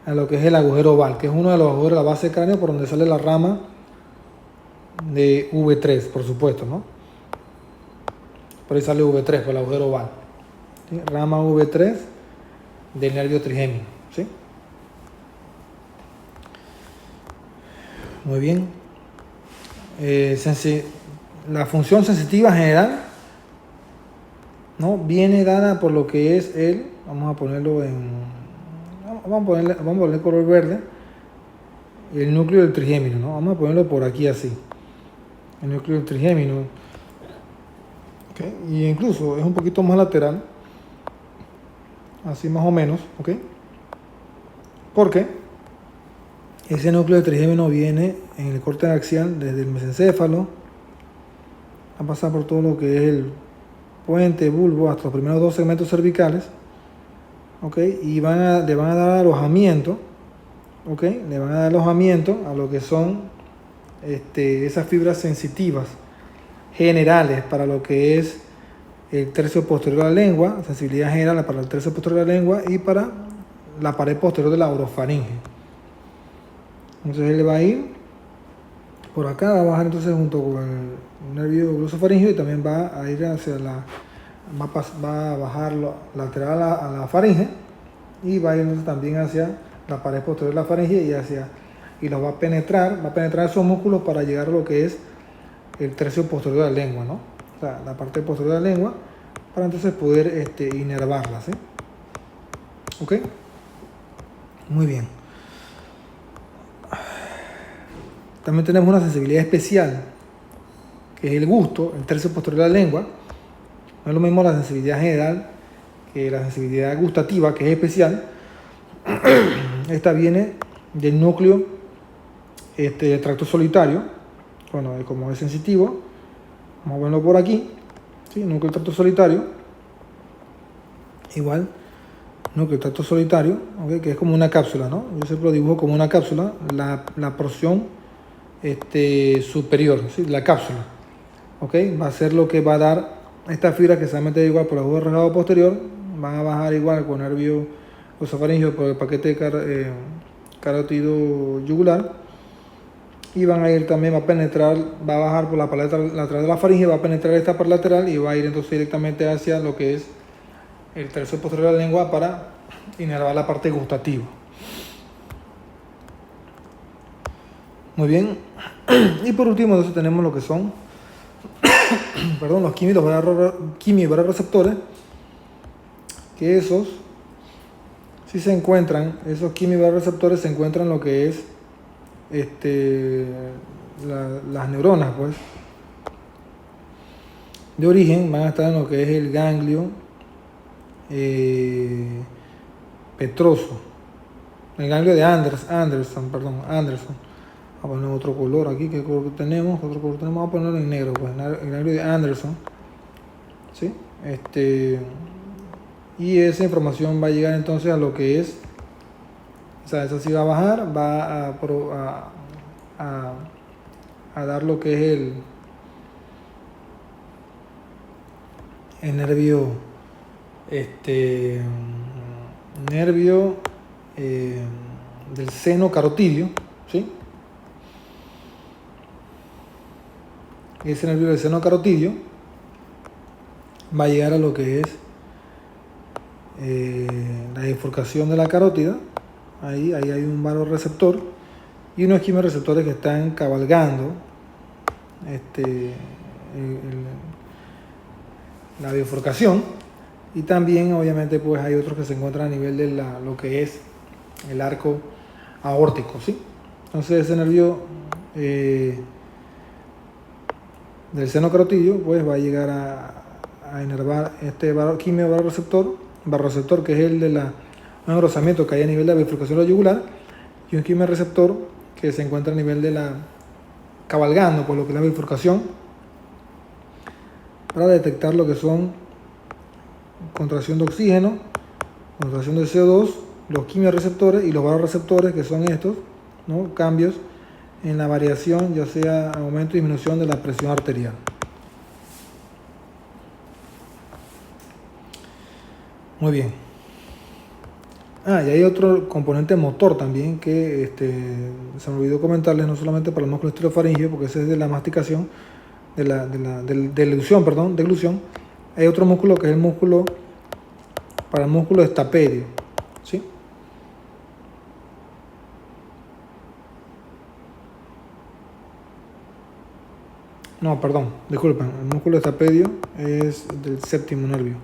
a lo que es el agujero oval, que es uno de los agujeros de la base del cráneo por donde sale la rama de V3, por supuesto, ¿no? Por ahí sale V3, por el agujero oval, ¿sí? Rama V3 del nervio trigémino, ¿sí? Muy bien. La función sensitiva general, ¿no? Viene dada por lo que es vamos a ponerlo color verde, el núcleo del trigémino, ¿no? Vamos a ponerlo por aquí así. El núcleo del trigémino ¿ok? Y incluso es un poquito más lateral, así más o menos, ¿ok? Porque ese núcleo de trigémino viene en el corte axial desde el mesencéfalo, va a pasar por todo lo que es el puente, bulbo, hasta los primeros dos segmentos cervicales, ¿ok? Y le van a dar alojamiento, ¿ok? Le van a dar alojamiento a lo que son esas fibras sensitivas generales para lo que es el tercio posterior de la lengua, sensibilidad general para el tercio posterior de la lengua y para la pared posterior de la orofaringe. Entonces él va a ir por acá, va a bajar entonces junto con el nervio glosofaringeo y también va a ir hacia va a bajar lateral a la faringe y va a ir entonces también hacia la pared posterior de la faringe y los va a penetrar esos músculos para llegar a lo que es el tercio posterior de la lengua, ¿no? O sea, la parte posterior de la lengua para entonces poder inervarla, ¿sí? ¿Ok? Muy bien. También tenemos una sensibilidad especial, que es el gusto, el tercio posterior de la lengua. No es lo mismo la sensibilidad general que la sensibilidad gustativa, que es especial. Esta viene del núcleo del tracto solitario. Bueno, como es sensitivo, vamos a verlo por aquí. ¿Sí? Núcleo del tracto solitario. Igual, núcleo del tracto solitario, ¿okay? Que es como una cápsula, ¿no? Yo siempre lo dibujo como una cápsula, la porción superior, ¿sí? La cápsula, ¿ok? Va a ser lo que va a dar esta fibra que se va a meter igual por el agudo rasgado posterior, van a bajar igual con nervio glosofaringeo por el paquete carótido yugular y van a ir también, va a penetrar, va a bajar por la paleta lateral de la faringe, va a penetrar esta parte lateral y va a ir entonces directamente hacia lo que es el tercio posterior de la lengua para inervar la parte gustativa. Muy bien. Y por último entonces tenemos lo que son los quimiobarorreceptores, que esos si se encuentran, esos quimiobarorreceptores se encuentran en lo que es las neuronas, pues, de origen van a estar en lo que es el ganglio petroso, el ganglio de Anderson. Vamos a poner otro color aquí, ¿qué color tenemos? Otro color tenemos, vamos a ponerlo en negro, pues, el ganglio de Anderson, ¿sí? Y esa información va a llegar entonces a lo que es, o sea, eso sí va a bajar, va a dar lo que es el nervio, nervio del seno carotidio, ¿sí? Ese nervio del seno carotidio va a llegar a lo que es la bifurcación de la carótida. Ahí hay un varorreceptor y unos quimioreceptores que están cabalgando la bifurcación, y también obviamente pues hay otros que se encuentran a nivel de lo que es el arco aórtico, ¿sí? Entonces ese nervio del seno carotidio pues va a llegar a inervar este quimiobarorreceptor, que es el de un engrosamiento que hay a nivel de la bifurcación de la yugular, y un quimioreceptor que se encuentra a nivel de cabalgando por lo que es la bifurcación, para detectar lo que son contracción de oxígeno, contracción de CO2, los quimioreceptores y los varorreceptores, que son estos, ¿no? Cambios en la variación, ya sea aumento o disminución de la presión arterial. Muy bien. Y hay otro componente motor también que se me olvidó comentarles, no solamente para el músculo esterofaringeo, porque ese es de la masticación, de deglución. Hay otro músculo que es el músculo para el músculo estapedio, ¿sí? No, perdón, disculpen, el músculo estapedio es del séptimo nervio.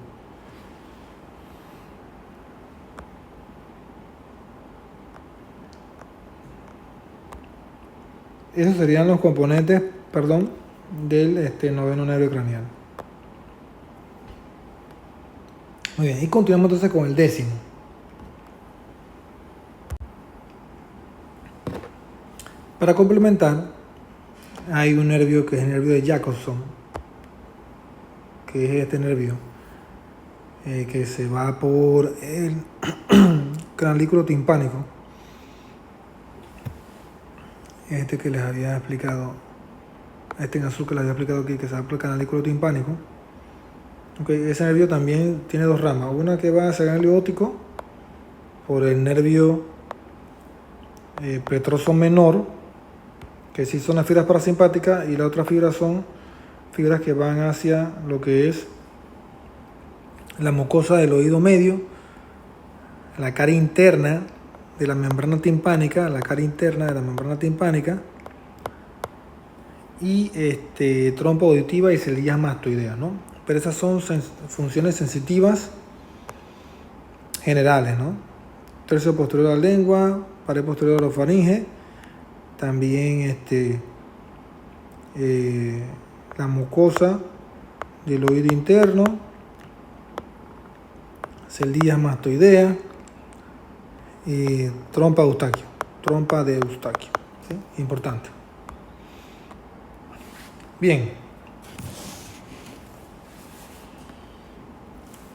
Esos serían los componentes, del noveno nervio craneal. Muy bien, y continuamos entonces con el décimo. Para complementar, hay un nervio que es el nervio de Jacobson, que es este nervio que se va por el canalículo timpánico, este que les había explicado, este en azul que les había explicado aquí, que se va por el canalículo timpánico. Okay, ese nervio también tiene dos ramas, una que va hacia el ganglio óptico por el nervio petroso menor, que sí son las fibras parasimpáticas, y la otra fibra son fibras que van hacia lo que es la mucosa del oído medio, la cara interna de la membrana timpánica, y trompa auditiva y celdillas mastoideas, ¿no? Pero esas son funciones sensitivas generales, ¿no? Tercio posterior de la lengua, pared posterior de la faringe, también la mucosa del oído interno, celdillas mastoideas y trompa de Eustaquio, ¿sí? Importante. Bien.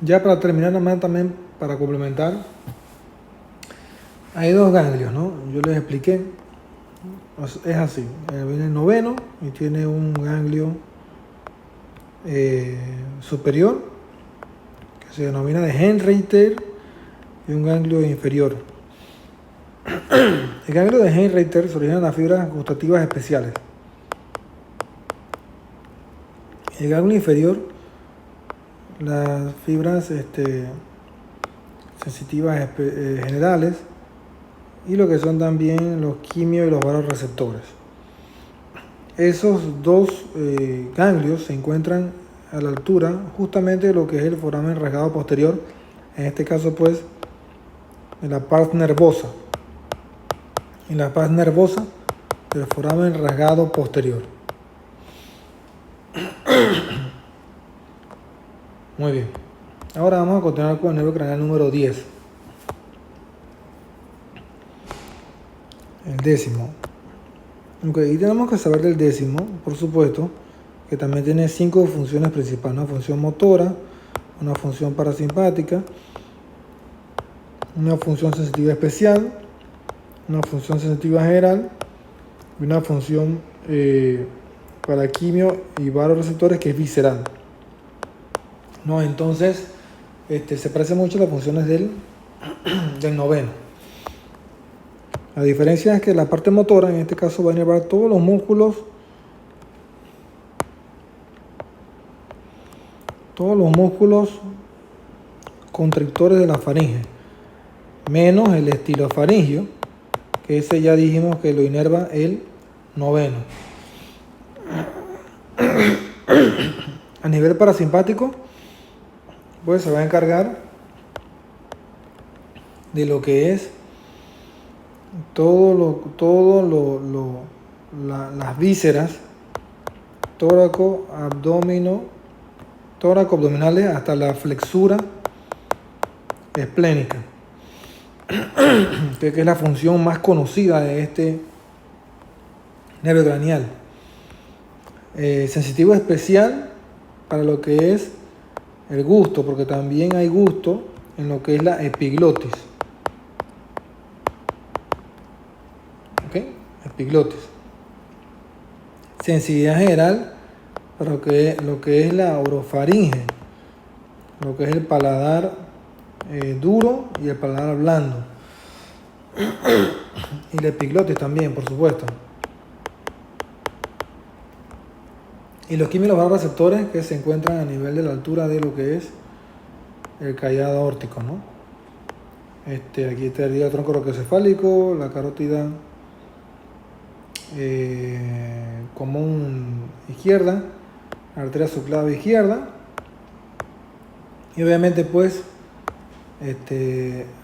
Ya para terminar, nada más también para complementar, hay dos ganglios, ¿no? Yo les expliqué, es así, viene el noveno y tiene un ganglio superior que se denomina de Henreiter y un ganglio inferior. El ganglio de Henreiter se origina en las fibras gustativas especiales. El ganglio inferior, las fibras sensitivas generales, y lo que son también los quimio y los vasoreceptores. Esos dos ganglios se encuentran a la altura justamente de lo que es el foramen rasgado posterior, en este caso pues de la parte nervosa, en la parte nervosa del foramen rasgado posterior. Muy bien, ahora vamos a continuar con el nervio craneal número 10, el décimo. Okay, y tenemos que saber del décimo, por supuesto, que también tiene 5 funciones principales: una función motora, una función parasimpática, una función sensitiva especial, una función sensitiva general y una función para quimio y vasoreceptores que es visceral, ¿no? Entonces se parecen mucho las funciones del noveno. La diferencia es que la parte motora en este caso va a innervar todos los músculos constrictores de la faringe, menos el estilofaringio, que ese ya dijimos que lo inerva el noveno. A nivel parasimpático, pues se va a encargar de lo que es las vísceras, tóraco-abdominales hasta la flexura esplénica, que es la función más conocida de este nervio craneal. Sensitivo especial para lo que es el gusto, porque también hay gusto en lo que es la epiglotis. ¿Ok? Epiglotis. Sensibilidad general para lo que es la orofaringe, lo que es el paladar duro y el paladar blando. Y la epiglotis también, por supuesto. Y los quimios y los vasoreceptores que se encuentran a nivel de la altura de lo que es el callado aórtico, ¿no? Aquí estaría el tronco brachiocefálico, la carótida común izquierda, la arteria subclave izquierda, y obviamente pues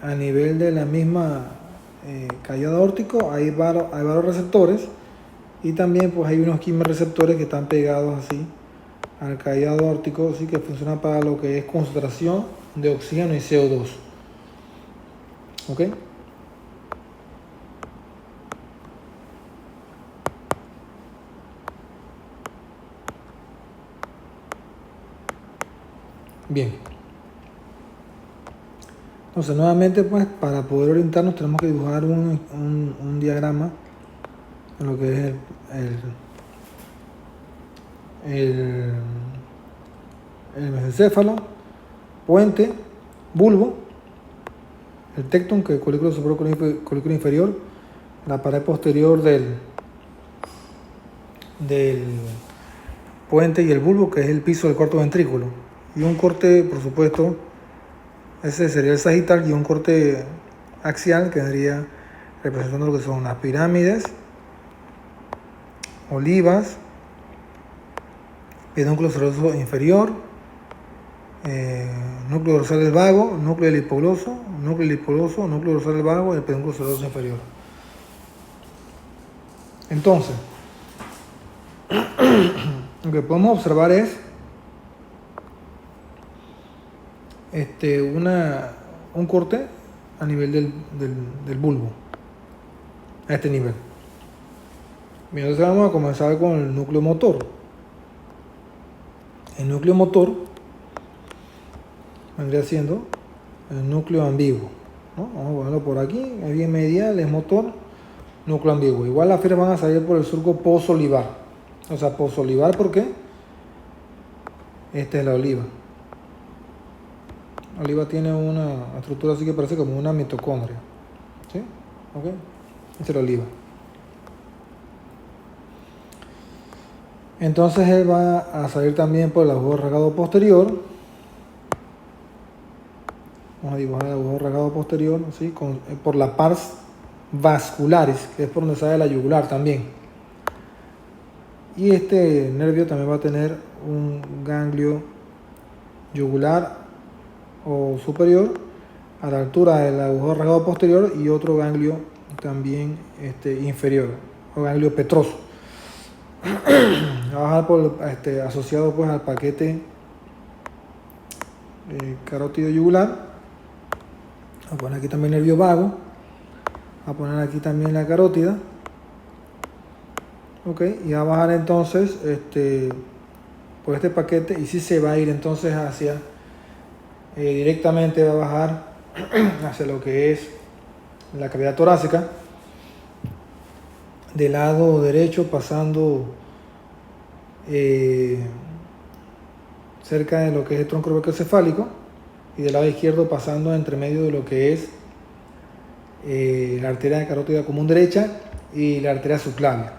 a nivel de la misma callado aórtico hay vasoreceptores, y también pues hay unos quimioreceptores que están pegados así al callado aórtico, así que funcionan para lo que es concentración de oxígeno y CO2. ¿Ok? Bien. Entonces, nuevamente, pues, para poder orientarnos tenemos que dibujar un diagrama en lo que es el, el mesencéfalo, puente, bulbo, el tectón, que es el colículo superior, colículo inferior, la pared posterior del puente y el bulbo, que es el piso del cuarto ventrículo. Y un corte, por supuesto, ese sería el sagital, y un corte axial que sería representando lo que son las pirámides, olivas, pedúnculo seroso inferior, núcleo dorsal del vago, núcleo del hipogloso, núcleo dorsal del vago y el pedúnculo seroso inferior. Entonces, lo que podemos observar es un corte a nivel del bulbo, a este nivel. Bien, entonces vamos a comenzar con el núcleo motor. El núcleo motor vendría siendo el núcleo ambiguo, ¿no? Vamos a ponerlo por aquí, es bien medial, es motor, núcleo ambiguo. Igual las fibras van a salir por el surco posolivar. O sea, posolivar, ¿por qué? Esta es la oliva. La oliva tiene una estructura así que parece como una mitocondria. ¿Sí? ¿Ok? Esta es la oliva. Entonces él va a salir también por el agujero rasgado posterior. Vamos a dibujar el agujero rasgado posterior, ¿sí? Por la pars vascularis, que es por donde sale la yugular también. Y este nervio también va a tener un ganglio yugular o superior a la altura del agujero rasgado posterior, y otro ganglio también inferior, o ganglio petroso. Va a bajar por, asociado pues al paquete carótido yugular. Voy a poner aquí también nervio vago. Voy a poner aquí también la carótida. Ok, y va a bajar entonces por este paquete, y si se va a ir entonces hacia directamente va a bajar hacia lo que es la cavidad torácica del lado derecho, pasando cerca de lo que es el tronco cefálico, y del lado izquierdo pasando entre medio de lo que es la arteria carótida común derecha y la arteria subclavia.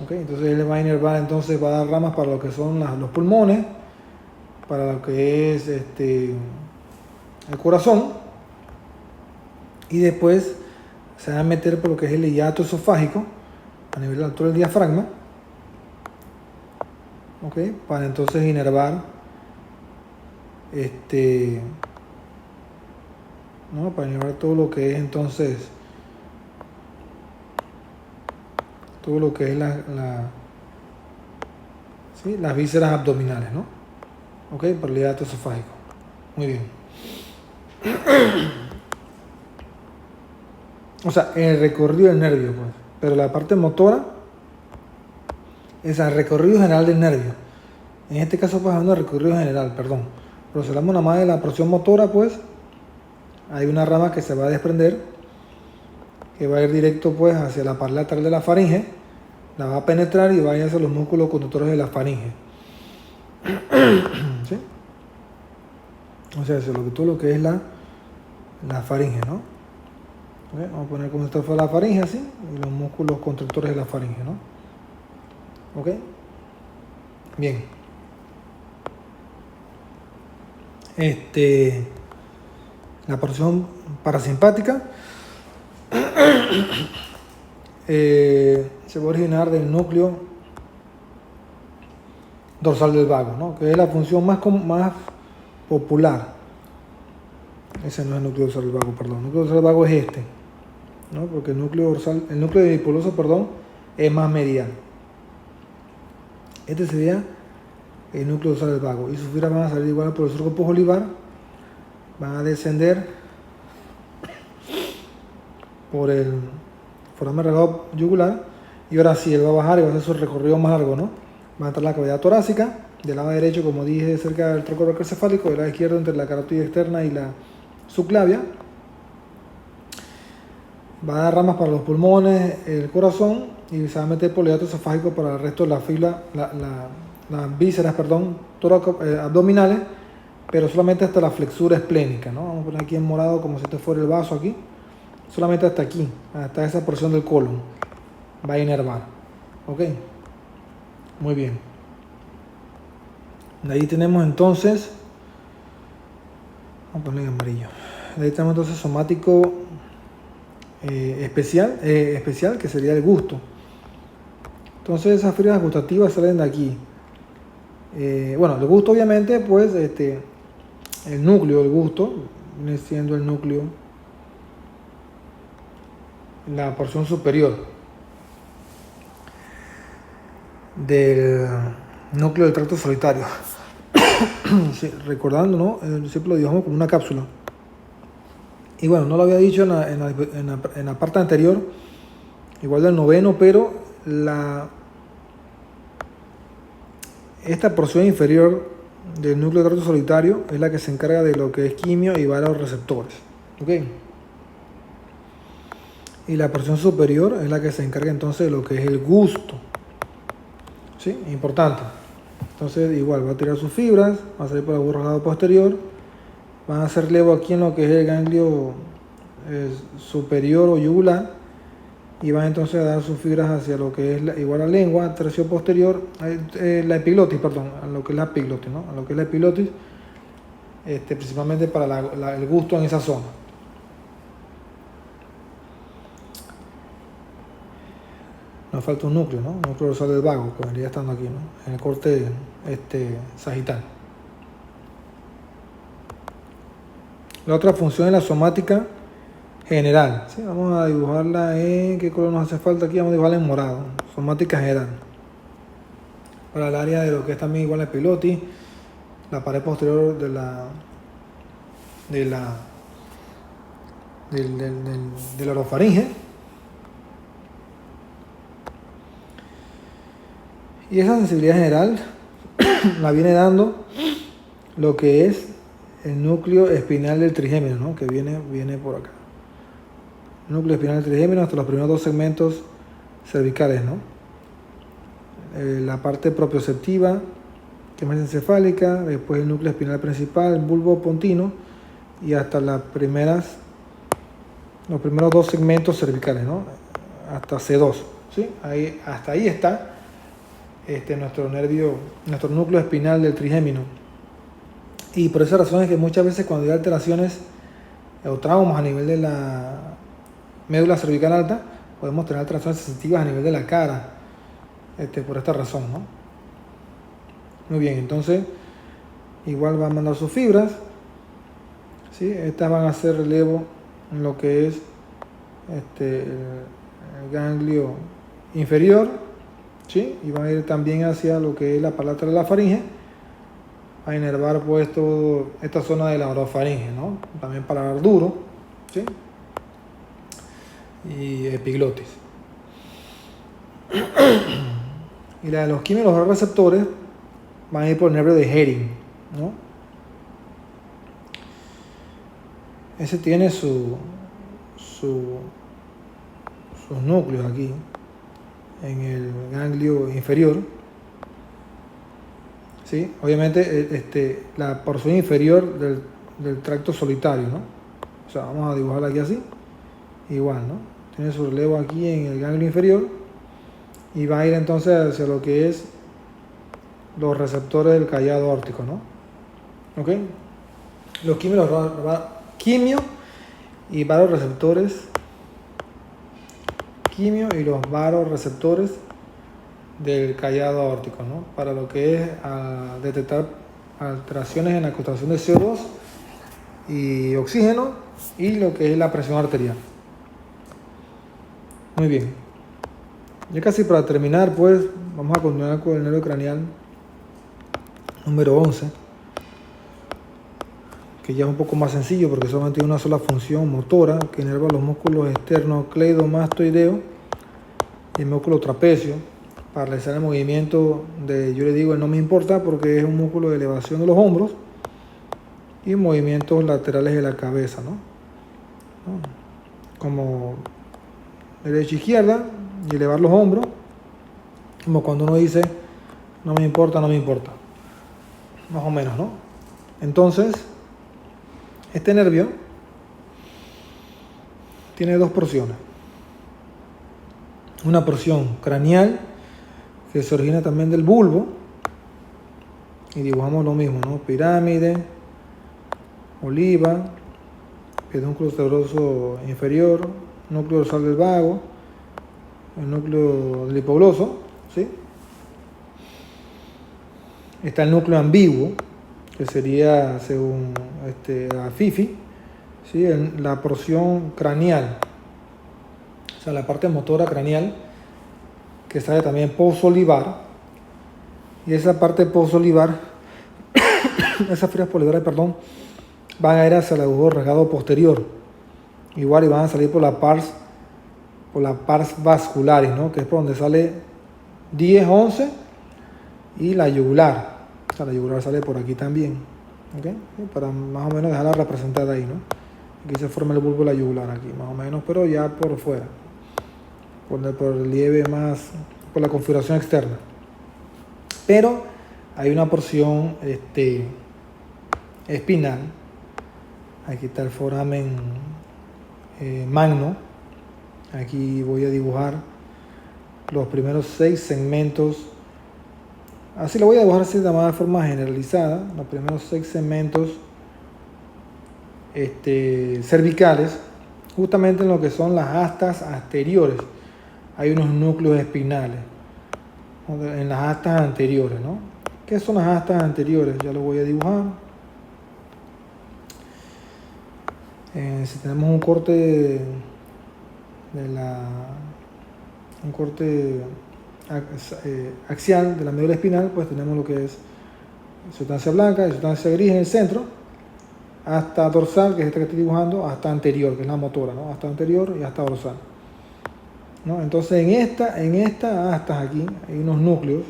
Okay, entonces él va a inervar, entonces va a dar ramas para lo que son los pulmones, para lo que es el corazón, y después se va a meter por lo que es el hiato esofágico a nivel de la altura del diafragma, okay, para entonces inervar ¿no? Para inervar todo lo que es entonces todo lo que es ¿sí? Las vísceras abdominales, ¿no? Ok, por el hiato esofágico. Muy bien. O sea, en el recorrido del nervio, pues. Pero la parte motora es el recorrido general del nervio. En este caso, pues, hablando de recorrido general, perdón. Pero si hablamos nada más de la porción motora, pues, hay una rama que se va a desprender, que va a ir directo, pues, hacia la pared lateral de la faringe, la va a penetrar y va a ir hacia los músculos conductores de la faringe. ¿Sí? O sea, todo lo que es la faringe, ¿no? ¿Okay? Vamos a poner como esta fue la faringe así, y los músculos contractores de la faringe, ¿no? ¿Ok? Bien. La porción parasimpática se va a originar del núcleo dorsal del vago, ¿no? Que es la función más popular. Ese no es el núcleo dorsal del vago, perdón. El núcleo dorsal del vago es ¿no? Porque el núcleo del hipogloso, perdón, es más medial. Este sería el núcleo dorsal del vago. Y sus fibras van a salir igual por el surco posolivar, van a descender por el foramen relajado yugular, y ahora sí, él va a bajar y va a hacer su recorrido más largo, ¿no? Va a entrar la cavidad torácica, del lado derecho, como dije, cerca del tronco brachiocefálico, del lado izquierdo entre la carótida externa y la subclavia. Va a dar ramas para los pulmones, el corazón, y se va a meter por el hiato esofágico para el resto de las vísceras, abdominales, pero solamente hasta la flexura esplénica, ¿no? Vamos a poner aquí en morado como si este fuera el vaso aquí, solamente hasta aquí, hasta esa porción del colon va a inervar, ¿ok? Muy bien. De ahí tenemos entonces, vamos a ponerle en amarillo, de ahí tenemos entonces somático especial, que sería el gusto. Entonces esas fibras gustativas salen de aquí. Bueno, el gusto obviamente, pues el núcleo del gusto viene siendo el núcleo, la porción superior del núcleo del tracto solitario. Sí, recordando, ¿no? Siempre lo dibujamos como una cápsula. Y bueno, no lo había dicho en la parte anterior, igual del noveno, pero esta porción inferior del núcleo del tracto solitario es la que se encarga de lo que es quimio y receptores, ¿ok? Y la porción superior es la que se encarga entonces de lo que es el gusto, ¿sí? Importante. Entonces igual va a tirar sus fibras, va a salir por el borrado posterior, van a hacer levo aquí en lo que es el ganglio superior o yugular, y van entonces a dar sus fibras hacia lo que es igual a la lengua, tercio posterior, la epiglotis, perdón, a lo que es la epiglotis, ¿no? A lo que es la epiglotis, principalmente para el gusto en esa zona. Nos falta un núcleo, ¿no? Un núcleo dorsal del vago, que vendría estando aquí, ¿no? En el corte sagital. La otra función es la somática general, ¿sí? Vamos a dibujarla en... ¿Qué color nos hace falta aquí? Vamos a dibujarla en morado. Somática general. Para el área de lo que es también igual a epiglotis, la pared posterior de la orofaringe. Y esa sensibilidad general la viene dando lo que es el núcleo espinal del trigémino, ¿no? Que viene por acá. Núcleo espinal del trigémino hasta los primeros dos segmentos cervicales, ¿no? La parte propioceptiva, que es mesencefálica, después el núcleo espinal principal, el bulbo pontino, y hasta los primeros dos segmentos cervicales, ¿no? Hasta C2, ¿sí? Hasta ahí está nuestro núcleo espinal del trigémino. Y por esa razón es que muchas veces cuando hay alteraciones o traumas a nivel de la médula cervical alta, podemos tener alteraciones sensitivas a nivel de la cara, por esta razón, ¿no? Muy bien, entonces igual va a mandar sus fibras, ¿sí? Estas van a hacer relevo en lo que es el ganglio inferior, ¿sí? Y van a ir también hacia lo que es la palatra de la faringe, a inervar pues toda esta zona de la orofaringe, ¿no? También para dar duro, ¿sí? Y epiglotis. Y la de los quimios, los receptores, van a ir por el nervio de Hering, ¿no? Ese tiene sus núcleos aquí, en el ganglio inferior, ¿sí? Obviamente la porción inferior del tracto solitario, ¿no? O sea, vamos a dibujarla aquí así, igual, ¿no? Tiene su relevo aquí en el ganglio inferior y va a ir entonces hacia lo que es los receptores del callado aórtico, ¿no? ¿Ok? Los quimio y varoreceptores, quimio y los varoreceptores del callado aórtico, ¿no? Para lo que es detectar alteraciones en la concentración de CO2 y oxígeno y lo que es la presión arterial. Muy bien. Ya casi para terminar, pues vamos a continuar con el nervio craneal número 11, que ya es un poco más sencillo porque solamente tiene una sola función motora que inerva los músculos esternocleidomastoideo y el músculo trapecio para realizar el movimiento de, yo le digo, el no me importa porque es un músculo de elevación de los hombros y movimientos laterales de la cabeza, ¿no? Como derecha e izquierda y elevar los hombros, como cuando uno dice no me importa, no me importa, más o menos, ¿no? Entonces, este nervio tiene dos porciones. Una porción craneal que se origina también del bulbo y dibujamos lo mismo, ¿no? Pirámide, oliva, pedúnculo sabroso inferior, núcleo dorsal del vago, el núcleo del hipogloso, ¿sí? Está el núcleo ambiguo, que sería, según a Fifi, ¿sí? La porción craneal, o sea, la parte motora craneal, que sale también posolivar, y esa parte posolivar, esas fibras polivares, perdón, van a ir hacia el agujero rasgado posterior, igual y van a salir por la pars vascularis, ¿no? Que es por donde sale 10, 11 y la yugular. O sea, la yugular sale por aquí también, ¿okay? Para más o menos dejarla representada ahí, ¿no? Aquí se forma el bulbo de la yugular aquí, más o menos, pero ya por fuera, por el relieve más, por la configuración externa. Pero hay una porción espinal. Aquí está el foramen magno. Aquí voy a dibujar los primeros 6 segmentos. Así lo voy a dibujar así de forma generalizada. Los primeros 6 segmentos cervicales, justamente en lo que son las astas anteriores. Hay unos núcleos espinales en las astas anteriores, ¿no? ¿Qué son las astas anteriores? Ya lo voy a dibujar. Si tenemos un corte axial de la médula espinal, pues tenemos lo que es sustancia blanca y sustancia gris en el centro, hasta dorsal, que es esta que estoy dibujando, hasta anterior, que es la motora, ¿no? Hasta anterior y hasta dorsal, ¿no? Entonces en estas astas aquí hay unos núcleos,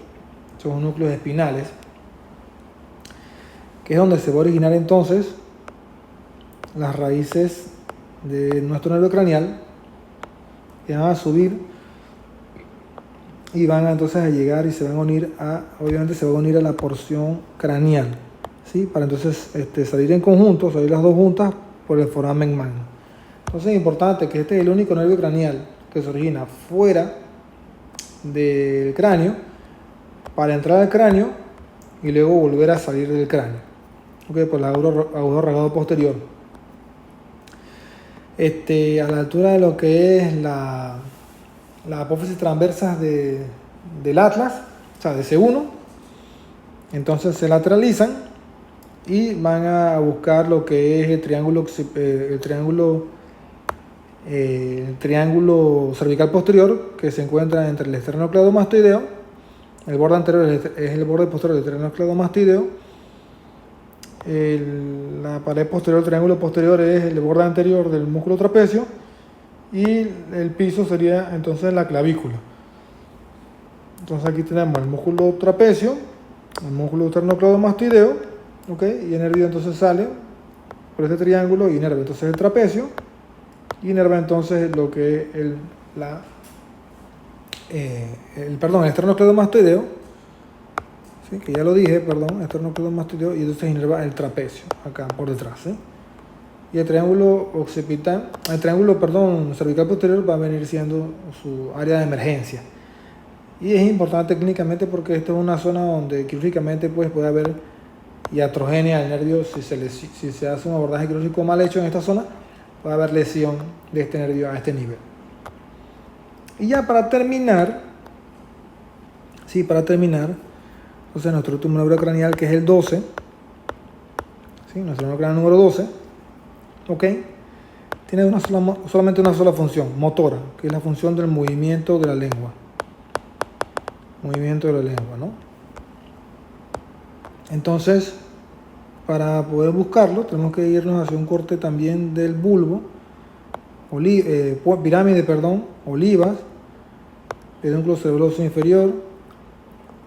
son núcleos espinales, que es donde se va a originar entonces las raíces de nuestro nervio craneal, que van a subir y van entonces a llegar y se van a unir obviamente se van a unir a la porción craneal, ¿sí? Para entonces salir en conjunto, salir las dos juntas por el foramen magno. Entonces es importante que este es el único nervio craneal que se origina fuera del cráneo para entrar al cráneo y luego volver a salir del cráneo, ¿okay? Por el agujero rasgado posterior. A la altura de lo que es la apófisis transversa del atlas, o sea, de C1, entonces se lateralizan y van a buscar lo que es el triángulo cervical posterior, que se encuentra entre el esternocleidomastoideo, el borde anterior es el borde posterior del esternocleidomastoideo, la pared posterior, el triángulo posterior es el borde anterior del músculo trapecio y el piso sería entonces la clavícula. Entonces aquí tenemos el músculo trapecio, el músculo esternocleidomastoideo, ¿okay? Y el nervio entonces sale por este triángulo y inerva entonces el trapecio y inerva entonces lo que es el esternocleidomastoideo, ¿sí? Que ya lo dije, esternocleidomastoideo, y entonces inerva el trapecio acá por detrás, ¿sí? Y el triángulo cervical posterior va a venir siendo su área de emergencia. Y es importante clínicamente porque esta es una zona donde quirúrgicamente pues, puede haber iatrogenia del nervio. Si se hace un abordaje quirúrgico mal hecho en esta zona, puede haber lesión de este nervio a este nivel. Y ya para terminar, entonces nuestro último nervio craneal, que es el 12, ¿sí? Nuestro nervio craneal número 12, ¿ok? Tiene solamente una sola función, motora, que es la función del movimiento de la lengua. Movimiento de la lengua, ¿no? Entonces, para poder buscarlo, tenemos que irnos hacia un corte también del bulbo, pirámide, perdón, olivas, pedúnculo cerebeloso inferior,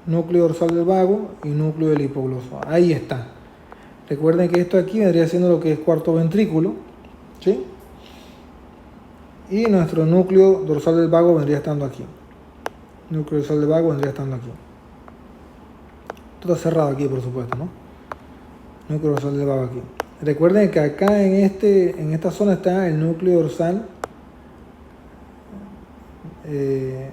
núcleo dorsal del vago y núcleo del hipogloso. Ahí está. Recuerden que esto aquí vendría siendo lo que es cuarto ventrículo, ¿sí? Y nuestro núcleo dorsal del vago vendría estando aquí. Núcleo dorsal del vago vendría estando aquí. Esto está cerrado aquí, por supuesto, ¿no? Núcleo dorsal del vago aquí. Recuerden que acá en esta zona está el núcleo dorsal, el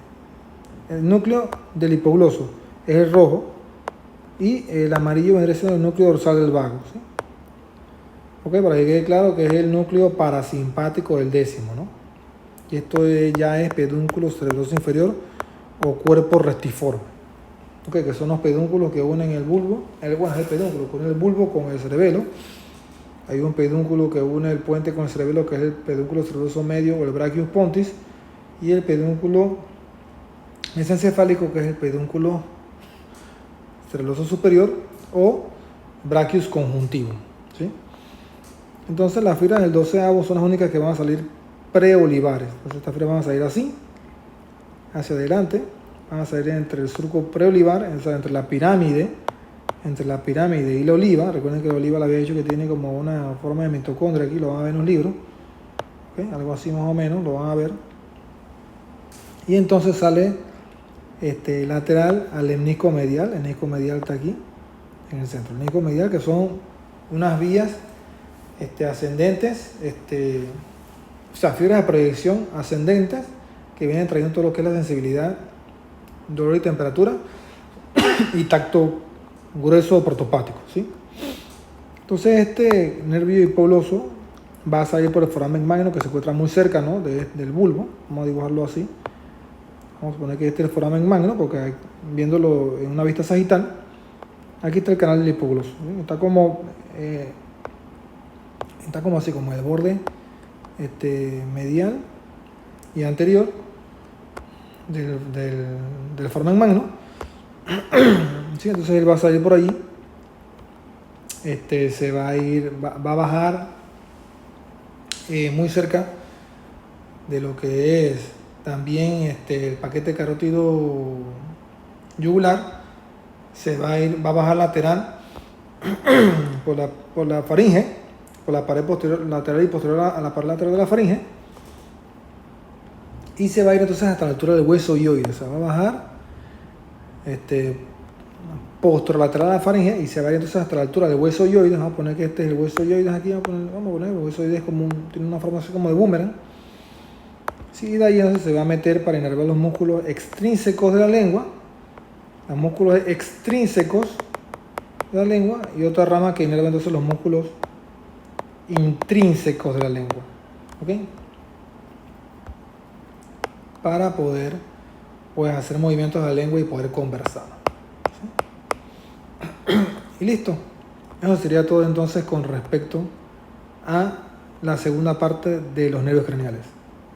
núcleo del hipogloso es el rojo y el amarillo vendría siendo el núcleo dorsal del vago, ¿sí? Ok, para que quede claro que es el núcleo parasimpático del décimo, ¿no? Y esto ya es pedúnculo cerebeloso inferior o cuerpo restiforme. Okay, que son los pedúnculos que unen el bulbo, el pedúnculo que une el bulbo con el cerebelo. Hay un pedúnculo que une el puente con el cerebelo, que es el pedúnculo cerebeloso medio o el brachius pontis, y el pedúnculo mesencefálico, que es el pedúnculo cerebeloso superior o brachius conjuntivo, ¿sí? Entonces las fibras del 12avo son las únicas que van a salir preolivares. Entonces estas fibras van a salir así, hacia adelante, van a salir entre el surco preolivar, o sea, entre la pirámide y la oliva. Recuerden que la oliva la había dicho que tiene como una forma de mitocondria, aquí lo van a ver en los libros, ¿okay? Algo así más o menos, lo van a ver. Y entonces sale lateral al hemnisco medial. El hemnisco medial está aquí, en el centro. El hemnisco medial, que son unas vías ascendentes, o sea, fibras de proyección ascendentes que vienen trayendo todo lo que es la sensibilidad, dolor y temperatura y tacto grueso protopático, ¿sí? Entonces este nervio hipogloso va a salir por el foramen magno, que se encuentra muy cerca, ¿no?, del bulbo. Vamos a dibujarlo así. Vamos a poner que este es el foramen magno, porque viéndolo en una vista sagital, aquí está el canal del hipogloso, ¿sí? Está como así, como el borde medial y anterior del foramen magno. Sí, entonces él va a salir por allí, se va a ir, va a bajar muy cerca de lo que es también el paquete carótido yugular. Va a bajar lateral por la faringe, por la pared posterior, lateral y posterior a la pared lateral de la faringe, y se va a ir entonces hasta la altura del hueso hioide. O sea, va a bajar posterolateral a la faringe y se va a ir entonces hasta la altura del hueso hioide. Vamos a poner que este es el hueso hioide aquí. Vamos a poner el hueso hioide, tiene una forma así como de boomerang. Sí, de ahí entonces se va a meter para inervar los músculos extrínsecos de la lengua, los músculos extrínsecos de la lengua, y otra rama que inerva entonces los músculos intrínsecos de la lengua, ¿ok? Para poder, pues, hacer movimientos de la lengua y poder conversar, ¿sí? Y listo. Eso sería todo entonces con respecto a la segunda parte de los nervios craneales.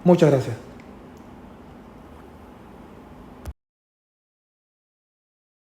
Muchas gracias.